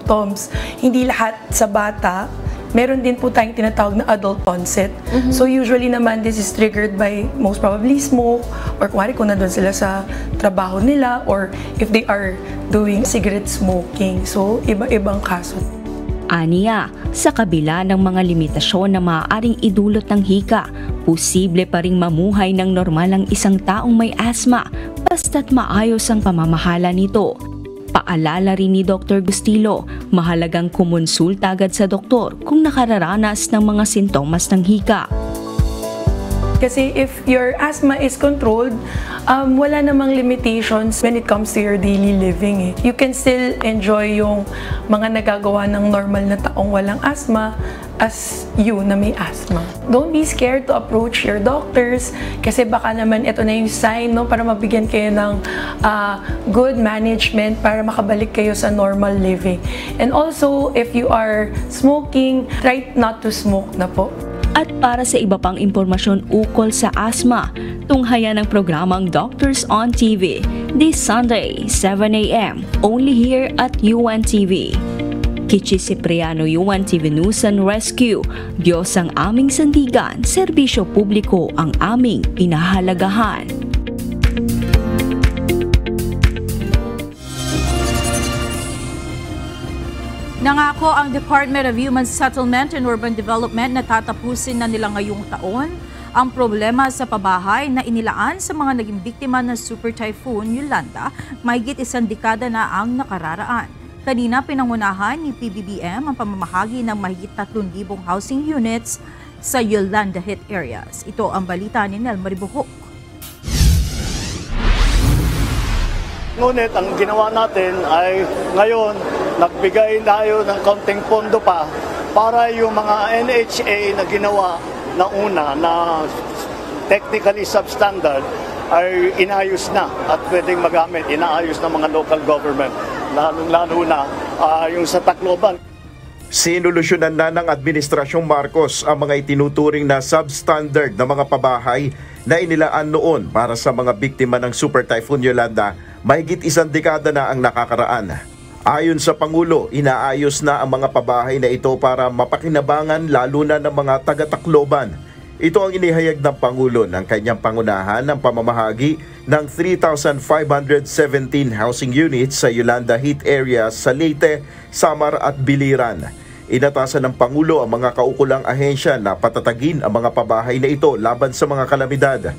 Hindi lahat sa bata, meron din po tayong tinatawag na adult onset. So usually naman this is triggered by most probably smoke, or kung nandun sila sa trabaho nila, or if they are doing cigarette smoking. So iba-ibang kaso. Aniya, sa kabila ng mga limitasyon na maaaring idulot ng hika, posible pa ring mamuhay ng normal ang isang taong may asthma basta't maayos ang pamamahala nito. Paalala rin ni Dr. Gustilo, mahalagang kumonsulta agad sa doktor kung nakararanas ng mga sintomas ng hika. Kasi if your asthma is controlled, wala namang limitations when it comes to your daily living. You can still enjoy yung mga nagagawa ng normal na taong walang asthma as you na may asthma. Don't be scared to approach your doctors kasi baka naman ito na yung sign, no, para mabigyan kayo ng good management para makabalik kayo sa normal living. And also, if you are smoking, try not to smoke na po. At para sa iba pang impormasyon ukol sa asthma, tunghayan ang programang Doctors on TV this Sunday, 7 a.m. only here at UNTV. Kichi Cipriano, UNTV News and Rescue. Diyos ang aming sandigan, serbisyo publiko ang aming pinahalagahan. Nangako ang Department of Human Settlement and Urban Development na tatapusin na nila ngayong taon ang problema sa pabahay na inilaan sa mga naging biktima ng Super Typhoon Yolanda, mahigit isang dekada na ang nakararaan. Kanina pinangunahan ni PBBM ang pamamahagi ng mahigit 3,000 housing units sa Yolanda hit areas. Ito ang balita ni Nel Maribuhok. Ngunit ang ginawa natin ay ngayon nagbigay tayo ng konting pondo pa para yung mga NHA na ginawa na una na technically substandard ay inayos na at pwedeng magamit, inaayos ng mga local government, lalo na yung sa Tacloban. Sinolusyonan na ng Administrasyong Marcos ang mga itinuturing na substandard na mga pabahay na inilaan noon para sa mga biktima ng Super Typhoon Yolanda Mahigit 1 dekada na ang nakakaraan. Ayon sa Pangulo, inaayos na ang mga pabahay na ito para mapakinabangan lalo na ng mga taga-Tacloban. Ito ang inihayag ng Pangulo ng kanyang pangunahan ng pamamahagi ng 3,517 housing units sa Yolanda Heat Area sa Leyte, Samar at Biliran. Inatasan ng Pangulo ang mga kaukulang ahensya na patatagin ang mga pabahay na ito laban sa mga kalamidad.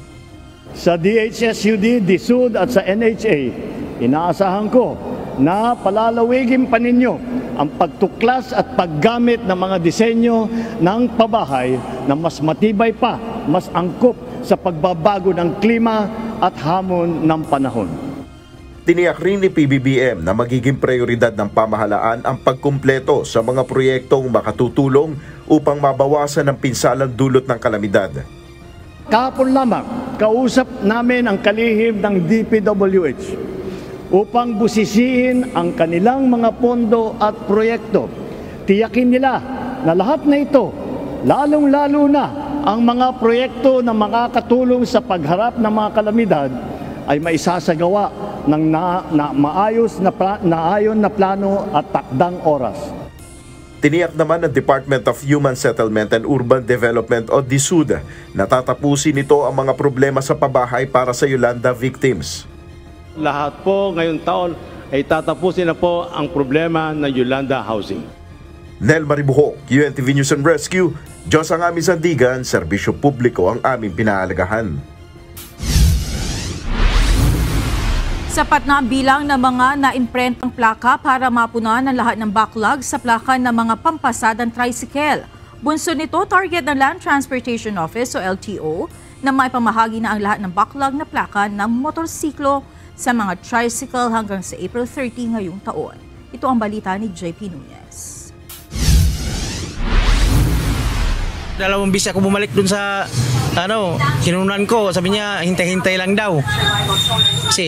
Sa DHSUD, DSUD at sa NHA, inaasahan ko na palalawigin pa ninyo ang pagtuklas at paggamit ng mga disenyo ng pabahay na mas matibay pa, mas angkop sa pagbabago ng klima at hamon ng panahon. Tiniyak rin ni PBBM na magiging prioridad ng pamahalaan ang pagkumpleto sa mga proyektong makatutulong upang mabawasan ang pinsalang dulot ng kalamidad. Kahapon lamang, kausap namin ang kalihim ng DPWH upang busisiin ang kanilang mga pondo at proyekto. Tiyakin nila na lahat na ito, lalong-lalo na ang mga proyekto na makakatulong sa pagharap ng mga kalamidad ay maisasagawa ng maayos na plano at takdang oras. Tiniyak naman ng Department of Human Settlement and Urban Development o DSUD na tatapusin nito ang mga problema sa pabahay para sa Yolanda victims. Lahat po ngayong taon ay tatapusin na po ang problema ng Yolanda Housing. Nel Maribuhok, UNTV News and Rescue. Diyos ang aming sandigan, serbisyo publiko ang aming pinahalagahan. Sapat na ang bilang ng mga naimprentang plaka para mapunan ang lahat ng backlog sa plaka ng mga pampasadang tricycle. Bunso nito, target ng Land Transportation Office o LTO na maipamahagi na ang lahat ng backlog na plaka ng motorsiklo sa mga tricycle hanggang sa April 30 ngayong taon. Ito ang balita ni JP Nunez. Dalawang bis ako bumalik dun sa kinunan ko. Sabi niya, hintay-hintay lang daw. Kasi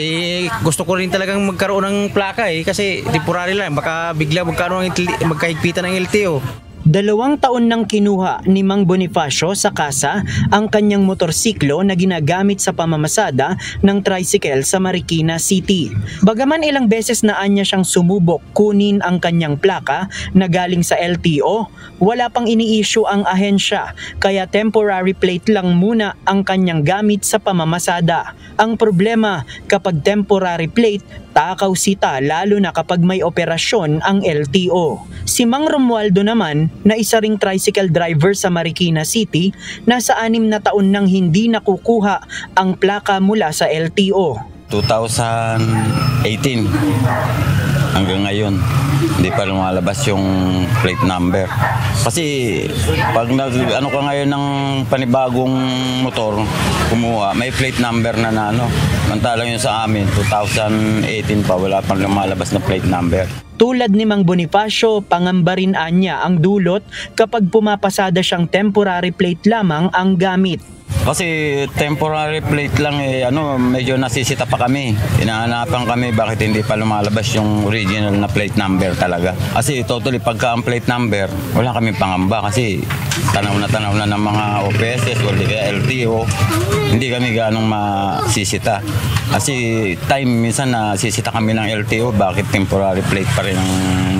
gusto ko rin talagang magkaroon ng plaka kasi temporary lang. Baka bigla magkahigpitan ng LTO. 2 taon nang kinuha ni Mang Bonifacio sa kasa ang kanyang motorsiklo na ginagamit sa pamamasada ng tricycle sa Marikina City. Bagaman ilang beses na anya siyang sumubok kunin ang kanyang plaka na galing sa LTO, wala pang ini-issue ang ahensya kaya temporary plate lang muna ang kanyang gamit sa pamamasada. Ang problema, kapag temporary plate, takaw sita lalo na kapag may operasyon ang LTO. Si Mang Romualdo naman, na isa ring tricycle driver sa Marikina City, nasa 6 na taon nang hindi nakukuha ang plaka mula sa LTO. 2018 hanggang ngayon hindi pa lumalabas yung plate number. Kasi pag ano ka ngayon ng panibagong motor, kumuha, may plate number na Mantalang yun sa amin, 2018 pa, wala pang lumalabas na plate number. Tulad ni Mang Bonifacio, pangamba rin anya ang dulot kapag pumapasada siyang temporary plate lamang ang gamit. Kasi temporary plate lang medyo nasisita pa kami. Hinahanapan kami bakit hindi pa lumalabas yung original na plate number talaga. Kasi totally pagka ang plate number, wala kami pangamba kasi tanaw na ng mga OPSS o LTO, hindi kami ganong masisita. Kasi time minsan nasisita kami ng LTO, bakit temporary plate pa rin ang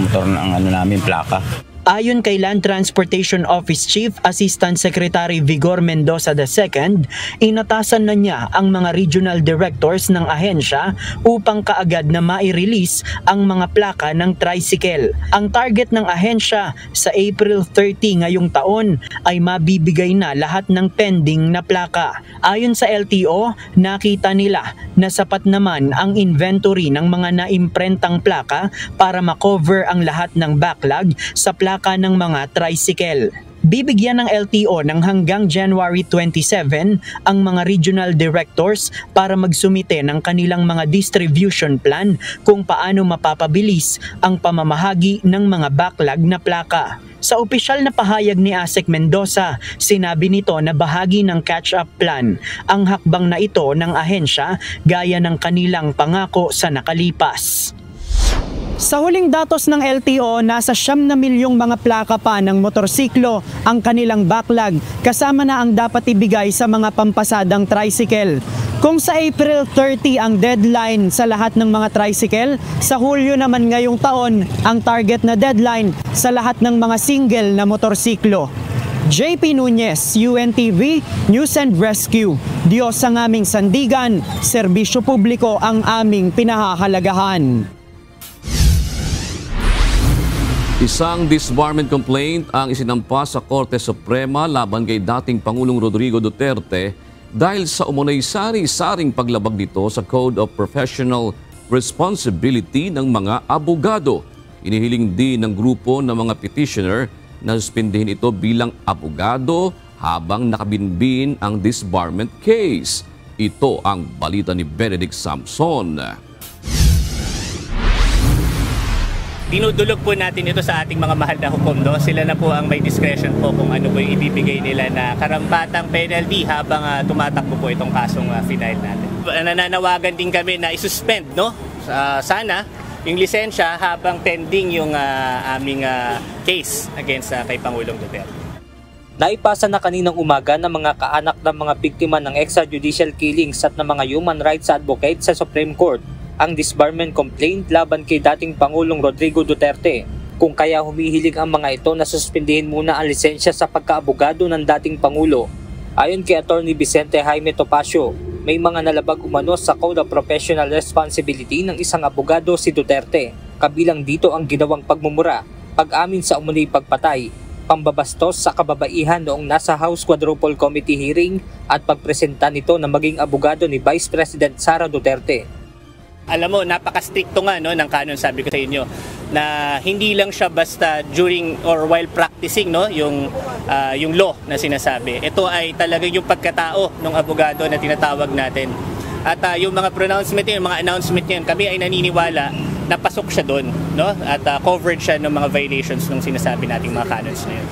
motor ng namin, plaka. Ayon kay Land Transportation Office Chief Assistant Secretary Vigor Mendoza II, inatasan na niya ang mga regional directors ng ahensya upang kaagad na mai-release ang mga plaka ng tricycle. Ang target ng ahensya sa April 30 ngayong taon ay mabibigay na lahat ng pending na plaka. Ayon sa LTO, nakita nila na sapat naman ang inventory ng mga naimprentang plaka para makover ang lahat ng backlog sa plaka ng mga tricycle. Bibigyan ng LTO ng hanggang January 27 ang mga regional directors para magsumite ng kanilang mga distribution plan kung paano mapapabilis ang pamamahagi ng mga backlog na plaka. Sa opisyal na pahayag ni ASEC Mendoza, sinabi nito na bahagi ng catch-up plan ang hakbang na ito ng ahensya gaya ng kanilang pangako sa nakalipas. Sa huling datos ng LTO, nasa 9 na milyong mga plaka pa ng motorsiklo ang kanilang backlog kasama na ang dapat ibigay sa mga pampasadang tricycle. Kung sa April 30 ang deadline sa lahat ng mga tricycle, sa Hulyo naman ngayong taon ang target na deadline sa lahat ng mga single na motorsiklo. JP Nunez, UNTV, News and Rescue. Diyos ang aming sandigan, serbisyo publiko ang aming pinahahalagahan. Isang disbarment complaint ang isinampa sa Korte Suprema laban kay dating Pangulong Rodrigo Duterte dahil sa umunay sari-saring paglabag nito sa Code of Professional Responsibility ng mga abogado. Inihiling din ng grupo ng mga petitioner na suspindihin ito bilang abogado habang nakabinbin ang disbarment case. Ito ang balita ni Benedict Samson. Dinudulog po natin ito sa ating mga mahal na hukom. No? Sila na po ang may discretion po kung ano po yung ibibigay nila na karampatang penalty habang tumatakbo po itong kasong final natin. Nananawagan din kami na isuspend, no? Sana yung lisensya habang pending yung aming case against kay Pangulong Duterte. Naipasa na kaninang umaga ng mga kaanak ng mga biktima ng extrajudicial killings at ng mga human rights advocates sa Supreme Court ang disbarment complaint laban kay dating Pangulong Rodrigo Duterte, kung kaya humihiling ang mga ito na suspindihin muna ang lisensya sa pagkaabogado ng dating Pangulo. Ayon kay Attorney Vicente Jaime Topacio, may mga nalabag umano sa Code of Professional Responsibility ng isang abogado si Duterte. Kabilang dito ang ginawang pagmumura, pag-amin sa umunay pagpatay, pambabastos sa kababaihan noong nasa House Quadruple Committee hearing at pagpresenta nito na maging abogado ni Vice President Sara Duterte. Alam mo, napaka-stricto nga no, ng kanon, sabi ko sa inyo, na hindi lang siya basta during or while practicing no, yung law na sinasabi. Ito ay talagang yung pagkatao ng abogado na tinatawag natin. At yung mga pronouncement niya, yung mga announcement niya, kami ay naniniwala na pasok siya doon. No? At covered siya ng mga violations ng sinasabi nating mga canons na yun.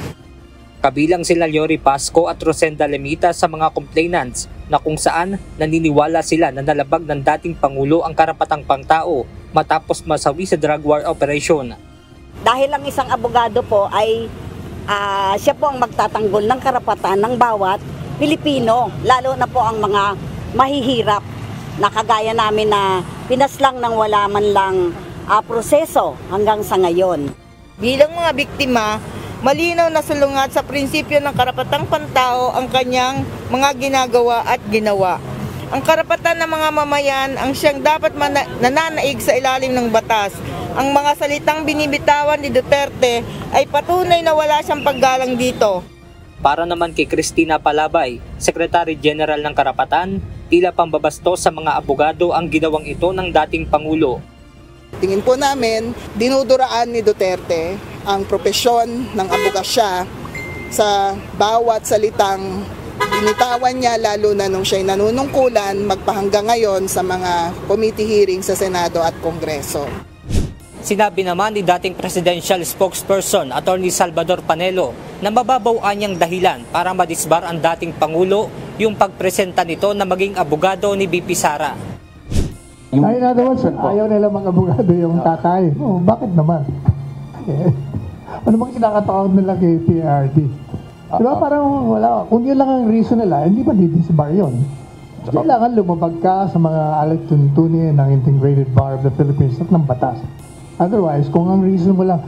Kabilang sila Yori Pasco at Rosenda Lemita sa mga complainants na kung saan naniniwala sila na nalabag ng dating Pangulo ang karapatang pangtao matapos masawi sa drug war operation. Dahil ang isang abogado po ay siya po ang magtatanggol ng karapatan ng bawat Pilipino, lalo na po ang mga mahihirap na kagaya namin na pinaslang ng wala man lang proseso hanggang sa ngayon. Bilang mga biktima, malinaw na salungat sa prinsipyo ng karapatang pantao ang kanyang mga ginagawa at ginawa. Ang karapatan ng mga mamayan ang siyang dapat nananaig sa ilalim ng batas. Ang mga salitang binibitawan ni Duterte ay patunay na wala siyang paggalang dito. Para naman kay Cristina Palabay, Secretary General ng Karapatan, tila pambabastos sa mga abogado ang ginawang ito ng dating Pangulo. Tingin po namin, dinuduraan ni Duterte ang propesyon ng abogasya sa bawat salitang binitawan niya, lalo na nung siya'y nanunungkulan magpahanggang ngayon sa mga committee hearing sa Senado at Kongreso. Sinabi naman ni dating presidential spokesperson Attorney Salvador Panelo na mababaw anyang dahilan para madisbar ang dating Pangulo yung pagpresenta nito na maging abogado ni BP Sara. In other words, ayaw nila mga abogado yung tatay. Oh, bakit naman? Ano bang kinakatawag nila kay PRD? Diba parang wala, kung yun lang ang reason nila, hindi ba didisbar yun? Kailangan lumabag ka sa mga alituntunin ng Integrated Bar of the Philippines at ng batas. Otherwise, kung ang reason mo lang,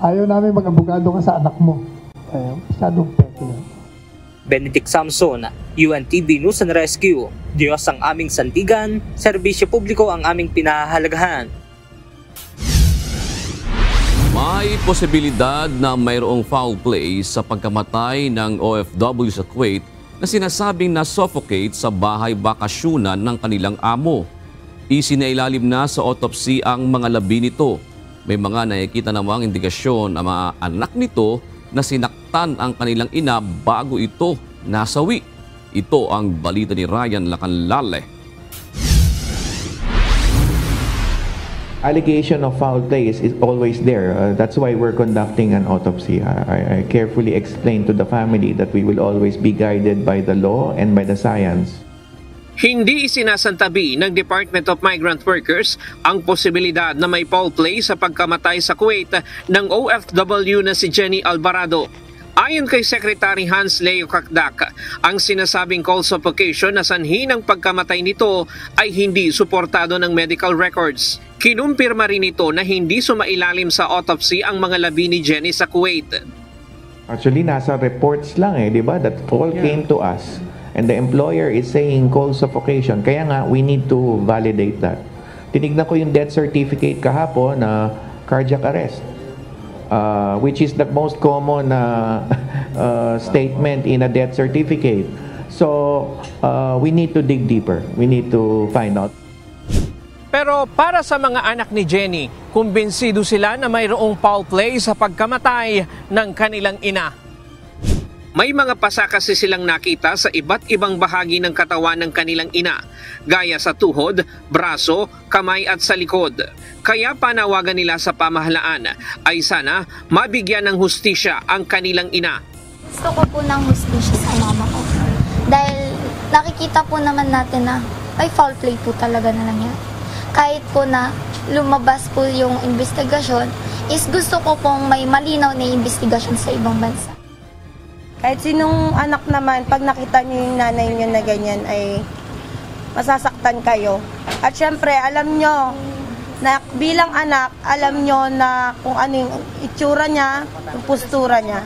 ayaw namin mag-abogado ka sa anak mo, masyadong peke yun. Benedict Samson, UNTV News and Rescue. Diyos ang aming sandigan, serbisyo publiko ang aming pinahahalagahan. May posibilidad na mayroong foul play sa pagkamatay ng OFW sa Kuwait na sinasabing na-suffocate sa bahay bakasyunan ng kanilang amo. Isinailalim na sa autopsy ang mga labi nito. May mga nakikita namang indikasyon ang mga anak nito na sinaktan ang kanilang ina bago ito nasawi. Ito ang balita ni Ryan Lacanlale. Allegation of foul play is always there. That's why we're conducting an autopsy. I carefully explained to the family that we will always be guided by the law and by the science. Hindi isinasantabi ng Department of Migrant Workers ang posibilidad na may foul play sa pagkamatay sa Kuwait ng OFW na si Jenny Alvarado. Ayon kay Secretary Hans Leo Kakdak, ang sinasabing cold suffocation na sanhi ng pagkamatay nito ay hindi suportado ng medical records. Kinumpirma rin ito na hindi sumailalim sa autopsy ang mga labi ni Jenny sa Kuwait. Actually, nasa reports lang di ba? That all came to us. And the employer is saying cold suffocation. Kaya nga, we need to validate that. Tinignan ko yung death certificate kahapon na cardiac arrest. Which is the most common statement in a death certificate. So, we need to dig deeper. We need to find out. Pero para sa mga anak ni Jenny, kumbinsido sila na mayroong foul play sa pagkamatay ng kanilang ina. May mga pasa kasi silang nakita sa iba't ibang bahagi ng katawan ng kanilang ina, gaya sa tuhod, braso, kamay at sa likod. Kaya panawagan nila sa pamahalaan ay sana mabigyan ng hustisya ang kanilang ina. Gusto ko po ng hustisya sa mama ko. Dahil nakikita po naman natin na ay foul play po talaga na nangyari. Kahit po na lumabas po yung investigasyon, is gusto ko pong may malinaw na investigasyon sa ibang bansa. Kahit sinong anak naman, pag nakita niyo yung nanay niyo na ganyan, ay masasaktan kayo. At syempre, alam nyo, na bilang anak, alam nyo na kung ano yung itsura niya, yung postura niya.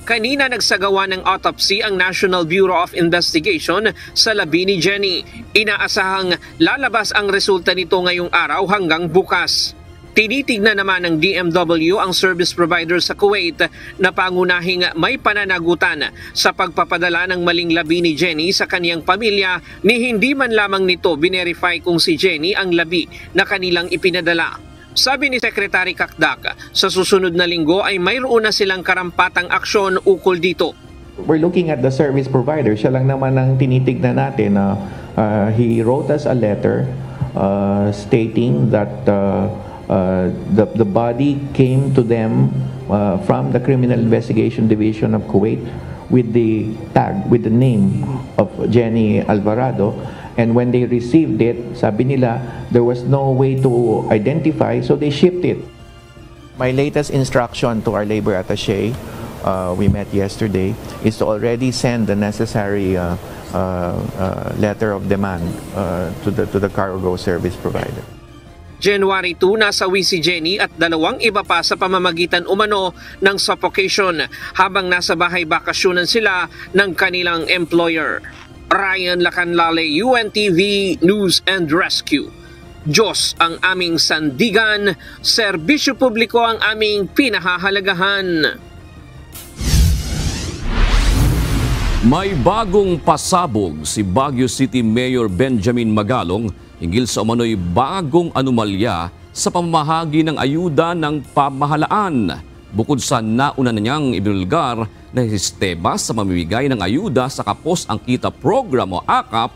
Kanina nagsagawa ng autopsy ang National Bureau of Investigation sa labi ni Jenny. Inaasahang lalabas ang resulta nito ngayong araw hanggang bukas. Tinitignan naman ng DMW ang service provider sa Kuwait na pangunahing may pananagutan sa pagpapadala ng maling labi ni Jenny sa kaniyang pamilya ni hindi man lamang nito binerify kung si Jenny ang labi na kanilang ipinadala. Sabi ni Secretary Kakdak, sa susunod na linggo ay mayroon na silang karampatang aksyon ukol dito. We're looking at the service provider. Siya lang naman ang tinitignan natin. He wrote us a letter stating that the body came to them from the Criminal Investigation Division of Kuwait with the tag, with the name of Jenny Alvarado. And when they received it, sabi nila, there was no way to identify, so they shipped it. My latest instruction to our labor attaché, we met yesterday, is to already send the necessary letter of demand to the cargo service provider. January 2, nasawi si Jenny at dalawang iba pa sa pamamagitan umano ng suffocation habang nasa bahay bakasyonan sila ng kanilang employer. Ryan Lacanlale, UNTV News and Rescue. Diyos ang aming sandigan, serbisyo publiko ang aming pinahahalagahan. May bagong pasabog si Baguio City Mayor Benjamin Magalong hinggil sa umano'y bagong anomalya sa pamamahagi ng ayuda ng pamahalaan. Bukod sa nauna na niyang ibinulgar na sistema sa mamimigay ng ayuda sa Kapos ang Kita Program o AKAP,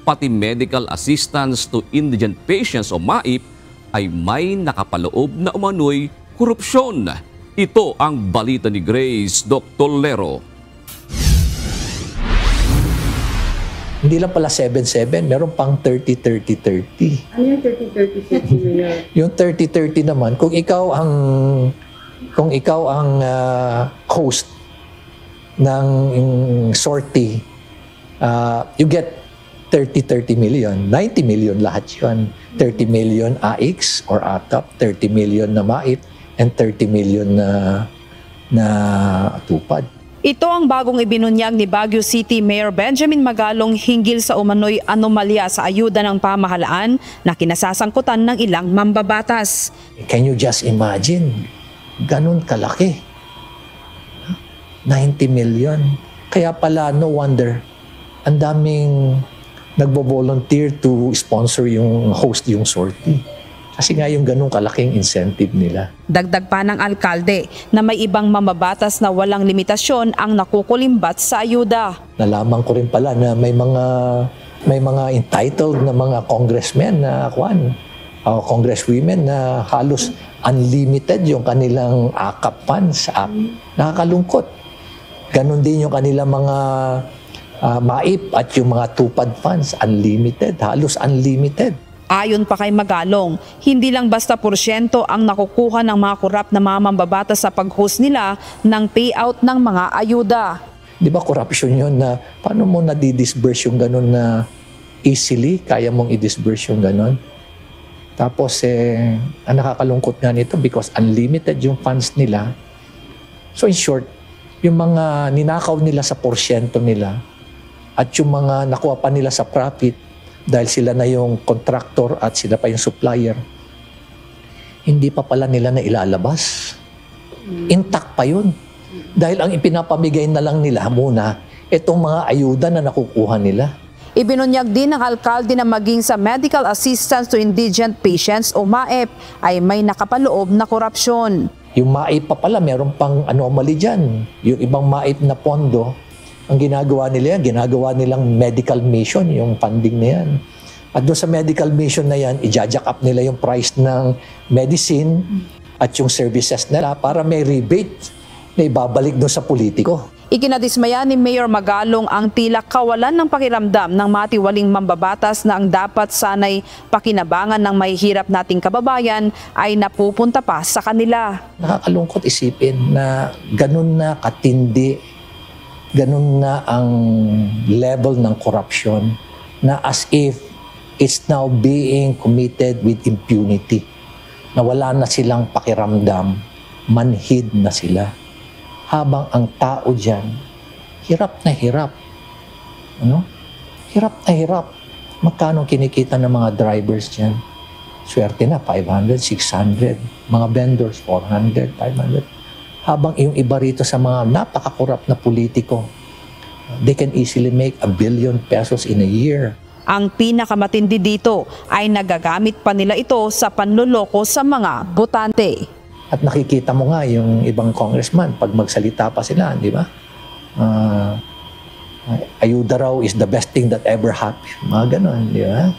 pati medical assistance to indigent patients o MAIP ay may nakapaloob na umano'y korupsyon. Ito ang balita ni Grace Dr. Lero. Hindi lang pala 7-7, meron pang 30-30-30. Ano yung 30-30-30? Yung 30-30 naman, kung ikaw ang host ng sortie, you get 30 million. 90 million lahat yun. 30 million AX or AKAP, 30 million na MAIP, and 30 million na tupad. Ito ang bagong ibinunyag ni Baguio City Mayor Benjamin Magalong hinggil sa umano'y anomalya sa ayuda ng pamahalaan na kinasasangkutan ng ilang mambabatas. Can you just imagine? Ganun kalaki. 90 million. Kaya pala, no wonder, ang daming nagbo-volunteer to sponsor yung host yung sortie. Kasi nga yung ganun kalaking incentive nila. Dagdag pa ng alkalde na may ibang mamabatas na walang limitasyon ang nakukulimbat sa ayuda. Nalaman ko rin pala na may mga entitled na mga congressmen na congresswomen na halos unlimited yung kanilang AKAP funds. Nakakalungkot. Ganon din yung kanilang mga MAIP at yung mga tupad funds, unlimited, halos unlimited. Ayon pa kay Magalong, hindi lang basta porsyento ang nakukuha ng mga korap na mga mambabatas sa pag-host nila ng payout ng mga ayuda. Di ba corruption yun na paano mo na-disburse yung ganun na easily, kaya mong i-disburse yung ganun? Tapos ang nakakalungkot nga nito because unlimited yung funds nila. So in short, yung mga ninakaw nila sa porsyento nila at yung mga nakuha pa nila sa profit dahil sila na yung contractor at sila pa yung supplier, hindi pa pala nila na ilalabas. Intact pa yun. Dahil ang ipinapamigay na lang nila muna, itong mga ayuda na nakukuha nila. Ibinunyag din ng alkalde na maging sa Medical Assistance to Indigent Patients o MAEP ay may nakapaloob na korupsyon. Yung MAEP pa pala, meron pang anomaly dyan. Yung ibang MAEP na pondo, ang ginagawa nila yan, ginagawa nilang medical mission, yung funding na yan. At doon sa medical mission na yan, i-jack up nila yung price ng medicine at yung services nila para may rebate na ibabalik doon sa politiko. Ikinadismaya ni Mayor Magalong ang tila kawalan ng pakiramdam ng matiwaling mambabatas na ang dapat sanay pakinabangan ng mahihirap nating kababayan ay napupunta pa sa kanila. Nakakalungkot isipin na ganun na katindi, ganun na ang level ng corruption na as if it's now being committed with impunity. Na wala na silang pakiramdam, manhid na sila. Habang ang tao dyan, hirap na hirap. Ano? Hirap na hirap. Magkano kinikita ng mga drivers dyan? Swerte na, 500, 600. Mga vendors, 400, 500. Habang yung iba rito sa mga napakakorap na politiko, they can easily make ₱1 billion in a year. Ang pinakamatindi dito ay nagagamit pa nila ito sa panloloko sa mga botante. At nakikita mo nga yung ibang congressman, pag magsalita pa sila, di ba? Ayuda raw is the best thing that ever happened. Mga ganon, di ba?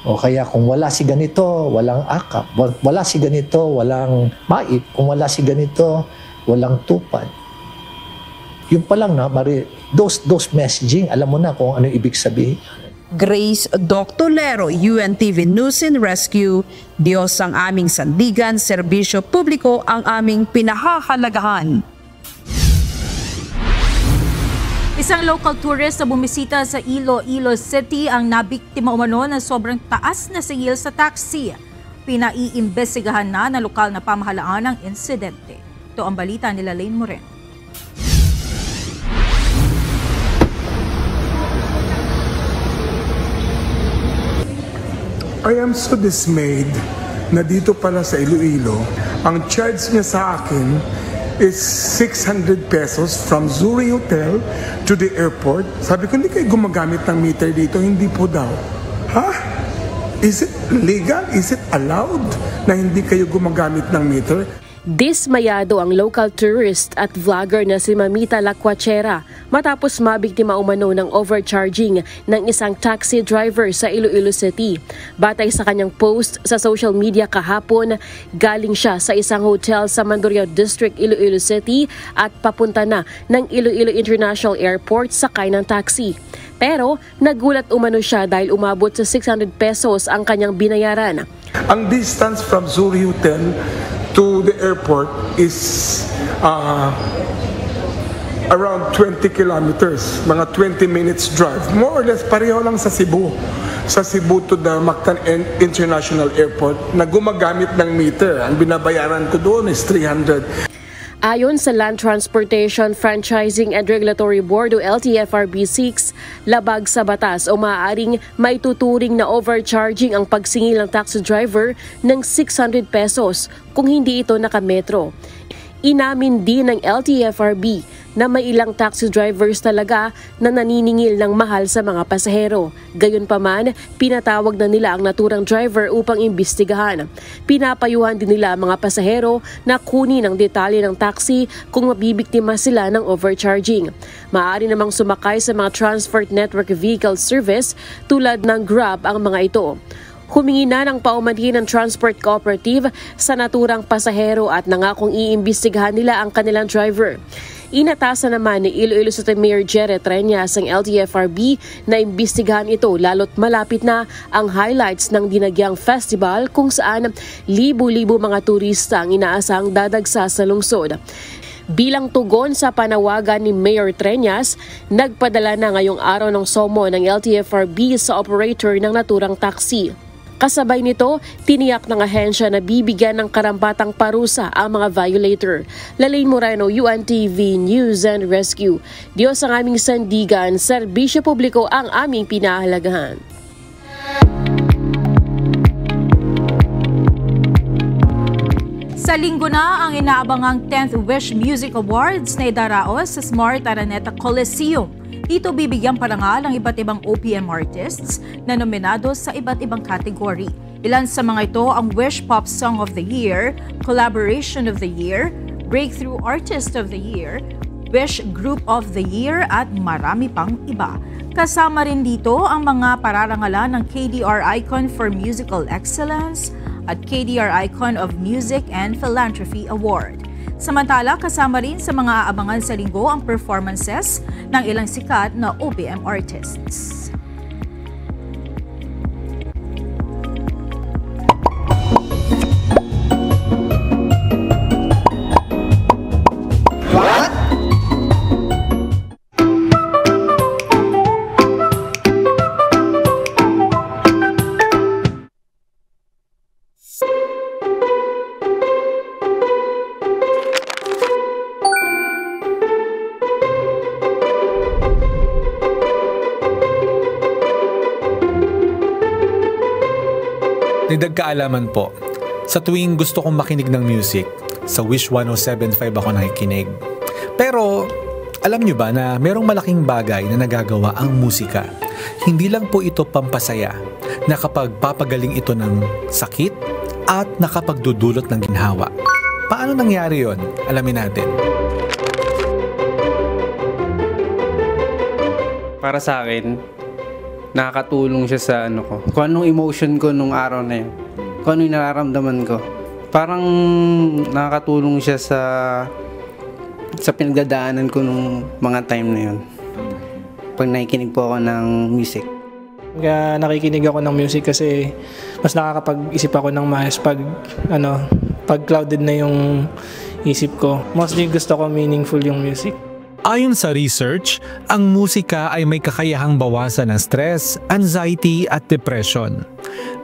O kaya kung wala si ganito, walang akap. Wala si ganito, walang MAEP. Kung wala si ganito, walang tupad. Yun pa lang na, those messaging, alam mo na kung ano ibig sabihin. Grace Doctolero, UNTV News and Rescue. Diyos ang aming sandigan, serbisyo publiko ang aming pinahahalagahan. Isang local tourist na bumisita sa Iloilo City ang nabiktima umano ng sobrang taas na singil sa taxi. Pinaiimbestigahan na ng lokal na pamahalaan ang insidente. Ito ang balita nila Lane Moren. I am so dismayed na dito pala sa Iloilo, ang charge niya sa akin is 600 pesos from Zuri Hotel to the airport. Sabi ko, hindi kayo gumagamit ng meter dito. Hindi po daw. Ha? Is it legal? Is it allowed na hindi kayo gumagamit ng meter? Dismayado ang local tourist at vlogger na si Mamita Lacuachera matapos mabiktima umano ng overcharging ng isang taxi driver sa Iloilo City. Batay sa kanyang post sa social media kahapon, galing siya sa isang hotel sa Mandurriao District, Iloilo City at papunta na ng Iloilo International Airport sakay ng taxi. Pero nagulat umano siya dahil umabot sa 600 pesos ang kanyang binayaran. Ang distance from Zuri Hotel to the airport is around 20 kilometers, mga 20 minutes drive. More or less pareho lang sa Cebu. Sa Cebu to the Mactan International Airport na gumagamit ng meter. Ang binabayaran ko doon is 300. Ayon sa Land Transportation Franchising and Regulatory Board o LTFRB6, labag sa batas o maaaring may tuturing na overcharging ang pagsingil ng taxi driver ng 600 pesos kung hindi ito nakametro. Inamin din ng LTFRB na may ilang taxi drivers talaga na naniningil ng mahal sa mga pasahero. Gayunpaman, pinatawag na nila ang naturang driver upang imbestigahan. Pinapayuhan din nila ang mga pasahero na kunin ang detalye ng taxi kung mabibiktima sila ng overcharging. Maaari namang sumakay sa mga Transport Network Vehicle Service tulad ng Grab ang mga ito. Humingi na ng paumanhin ng Transport Cooperative sa naturang pasahero at nangakong iimbestigahan nila ang kanilang driver. Inatasan naman ni Iloilo City Mayor Jerry Treñas ang LTFRB na imbestigahan ito lalo't malapit na ang highlights ng Dinagyang Festival kung saan libu-libu mga turista ang inaasang dadagsa sa lungsod. Bilang tugon sa panawagan ni Mayor Treñas, nagpadala na ngayong araw ng SOMO ng LTFRB sa operator ng naturang taxi. Kasabay nito, tiniyak ng ahensya na bibigyan ng karampatang parusa ang mga violator. Lalaine Moreno, UNTV News and Rescue. Diyos ang aming sandigan, serbisyo publiko ang aming pinahalagahan. Sa linggo na ang inaabangang 10th Wish Music Awards na idaraos sa Smart Araneta Coliseum. Dito bibigyan parangal ang iba't ibang OPM artists na nominado sa iba't ibang kategory. Ilan sa mga ito ang Wish Pop Song of the Year, Collaboration of the Year, Breakthrough Artist of the Year, Wish Group of the Year at marami pang iba. Kasama rin dito ang mga pararangalan ng KDR Icon for Musical Excellence at KDR Icon of Music and Philanthropy Award. Samantala, kasama rin sa mga aabangan sa linggo ang performances ng ilang sikat na OPM artists. Dagdag kaalaman po, sa tuwing gusto kong makinig ng music, sa Wish 107.5 ako nakikinig. Pero, alam nyo ba na merong malaking bagay na nagagawa ang musika? Hindi lang po ito pampasaya, na kapag papagaling ito ng sakit at nakapagdudulot ng ginhawa. Paano nangyari yon? Alamin natin. Para sa akin, nakakatulong siya sa kung anong emotion ko nung araw na yun. Kung ano yung nararamdaman ko. Parang nakakatulong siya sa pinagdadaanan ko nung mga time na yun. Pag nakikinig po ako ng music. Kaya nakikinig ako ng music kasi mas nakakapag-isip ako ng maayos pag clouded na yung isip ko. Mostly gusto ko meaningful yung music. Ayon sa research, ang musika ay may kakayahang bawasan ng stress, anxiety at depression.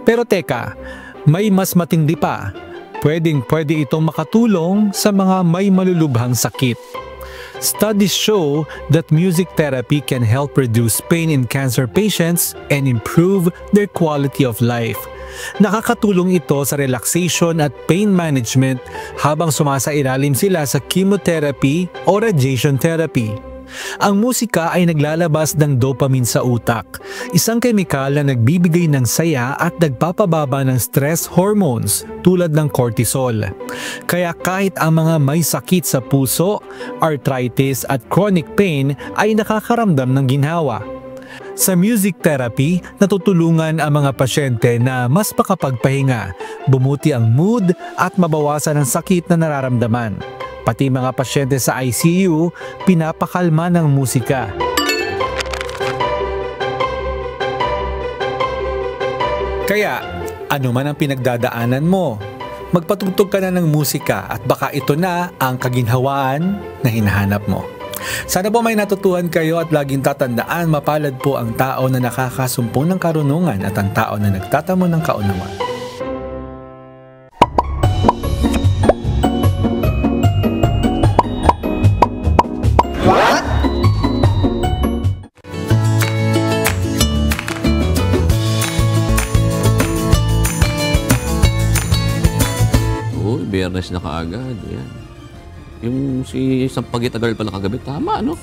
Pero teka, may mas matindi pa. Pwede itong makatulong sa mga may malulubhang sakit. Studies show that music therapy can help reduce pain in cancer patients and improve their quality of life. Nakakatulong ito sa relaxation at pain management habang sumasailalim sila sa chemotherapy o radiation therapy. Ang musika ay naglalabas ng dopamine sa utak, isang kemikal na nagbibigay ng saya at nagpapababa ng stress hormones tulad ng cortisol. Kaya kahit ang mga may sakit sa puso, arthritis at chronic pain ay nakakaramdam ng ginhawa. Sa music therapy, natutulungan ang mga pasyente na mas makapagpahinga, bumuti ang mood at mabawasan ang sakit na nararamdaman. Pati mga pasyente sa ICU, pinapakalma ng musika. Kaya, ano man ang pinagdadaanan mo, magpatugtog ka na ng musika at baka ito na ang kaginhawaan na hinahanap mo. Sana po may natutuhan kayo at laging tatandaan, mapalad po ang tao na nakakasumpong ng karunungan at ang tao na nagtatamo ng kaunawaan. Biyernes na kaagad. Yan. Yung si Sampaguita girl pala kagabi, tama, no?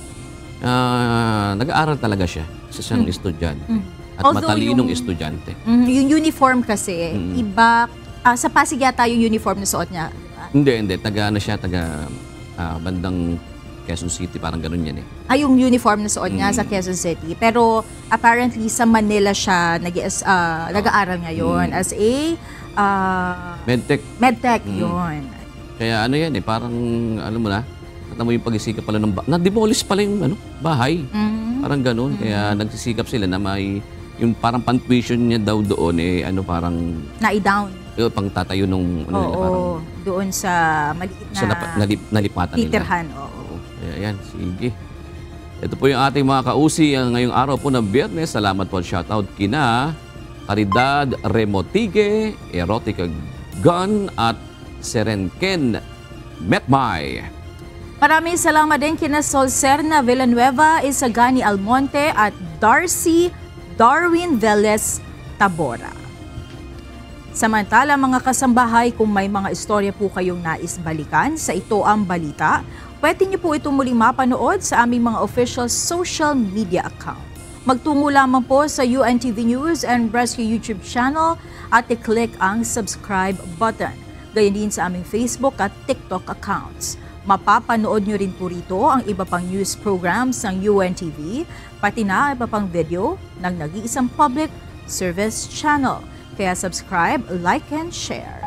Nag-aaral talaga siya sa isang estudyante. At although matalinong estudyante. Yung uniform kasi, iba, sa Pasig yata yung uniform na suot niya. Hindi. Taga bandang Quezon City, parang ganun yan eh. Yung uniform na suot niya sa Quezon City. Pero apparently sa Manila siya nag-aaral ngayon as a Medtech. Medtech, yun. Kaya ano yan eh, parang, alam mo na, At mo yung pagsisikap pala ng na-demolish pala yung bahay. Parang ganun. Kaya nagsisikap sila na may yung parang pan-tuition niya daw doon parang na-i-down. Pang tatayo nung parang doon sa maliit na nalipatan titirhan. nila. Oo. Kaya yan, sige. Ito po yung ating mga kausi ngayong araw po ng Biyernes. Salamat po at shoutout kina Caridad Remotige, Erotica Gun at Serenken Metmay. Maraming salamat din kina Solcerna Villanueva, Isagani Almonte at Darwin Velez Tabora. Samantala mga kasambahay, kung may mga istorya po kayong nais balikan sa Ito Ang Balita, pwede niyo po ito muling mapanood sa aming mga official social media account. Magtungo lamang po sa UNTV News and Rescue YouTube channel at i-click ang subscribe button. Gayon din sa aming Facebook at TikTok accounts. Mapapanood nyo rin po rito ang iba pang news programs ng UNTV, pati na iba pang video ng nag-iisang public service channel. Kaya subscribe, like, and share.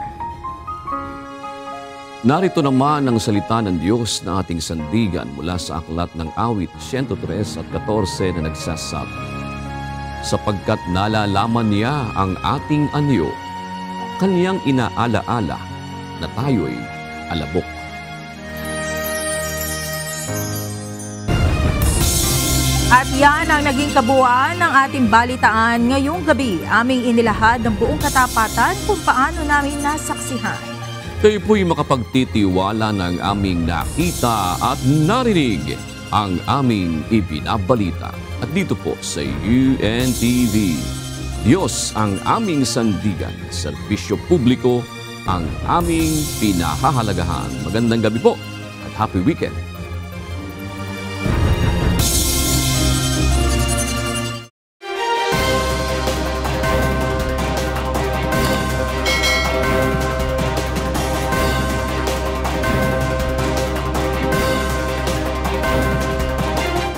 Narito naman ang salita ng Diyos na ating sandigan mula sa aklat ng awit 103 at 14 na nagsasabi, sapagkat nalalaman niya ang ating anyo, kaniyang inaalaala na tayo'y alabok. At yan ang naging kabuuan ng ating balitaan ngayong gabi. Aming inilahad ng buong katapatan kung paano namin nasaksihan. Kayo po'y makapagtitiwala ng aming nakita at narinig ang aming ibinabalita. At dito po sa UNTV, Diyos ang aming sandigan, serbisyo publiko ang aming pinahahalagahan. Magandang gabi po at happy weekend.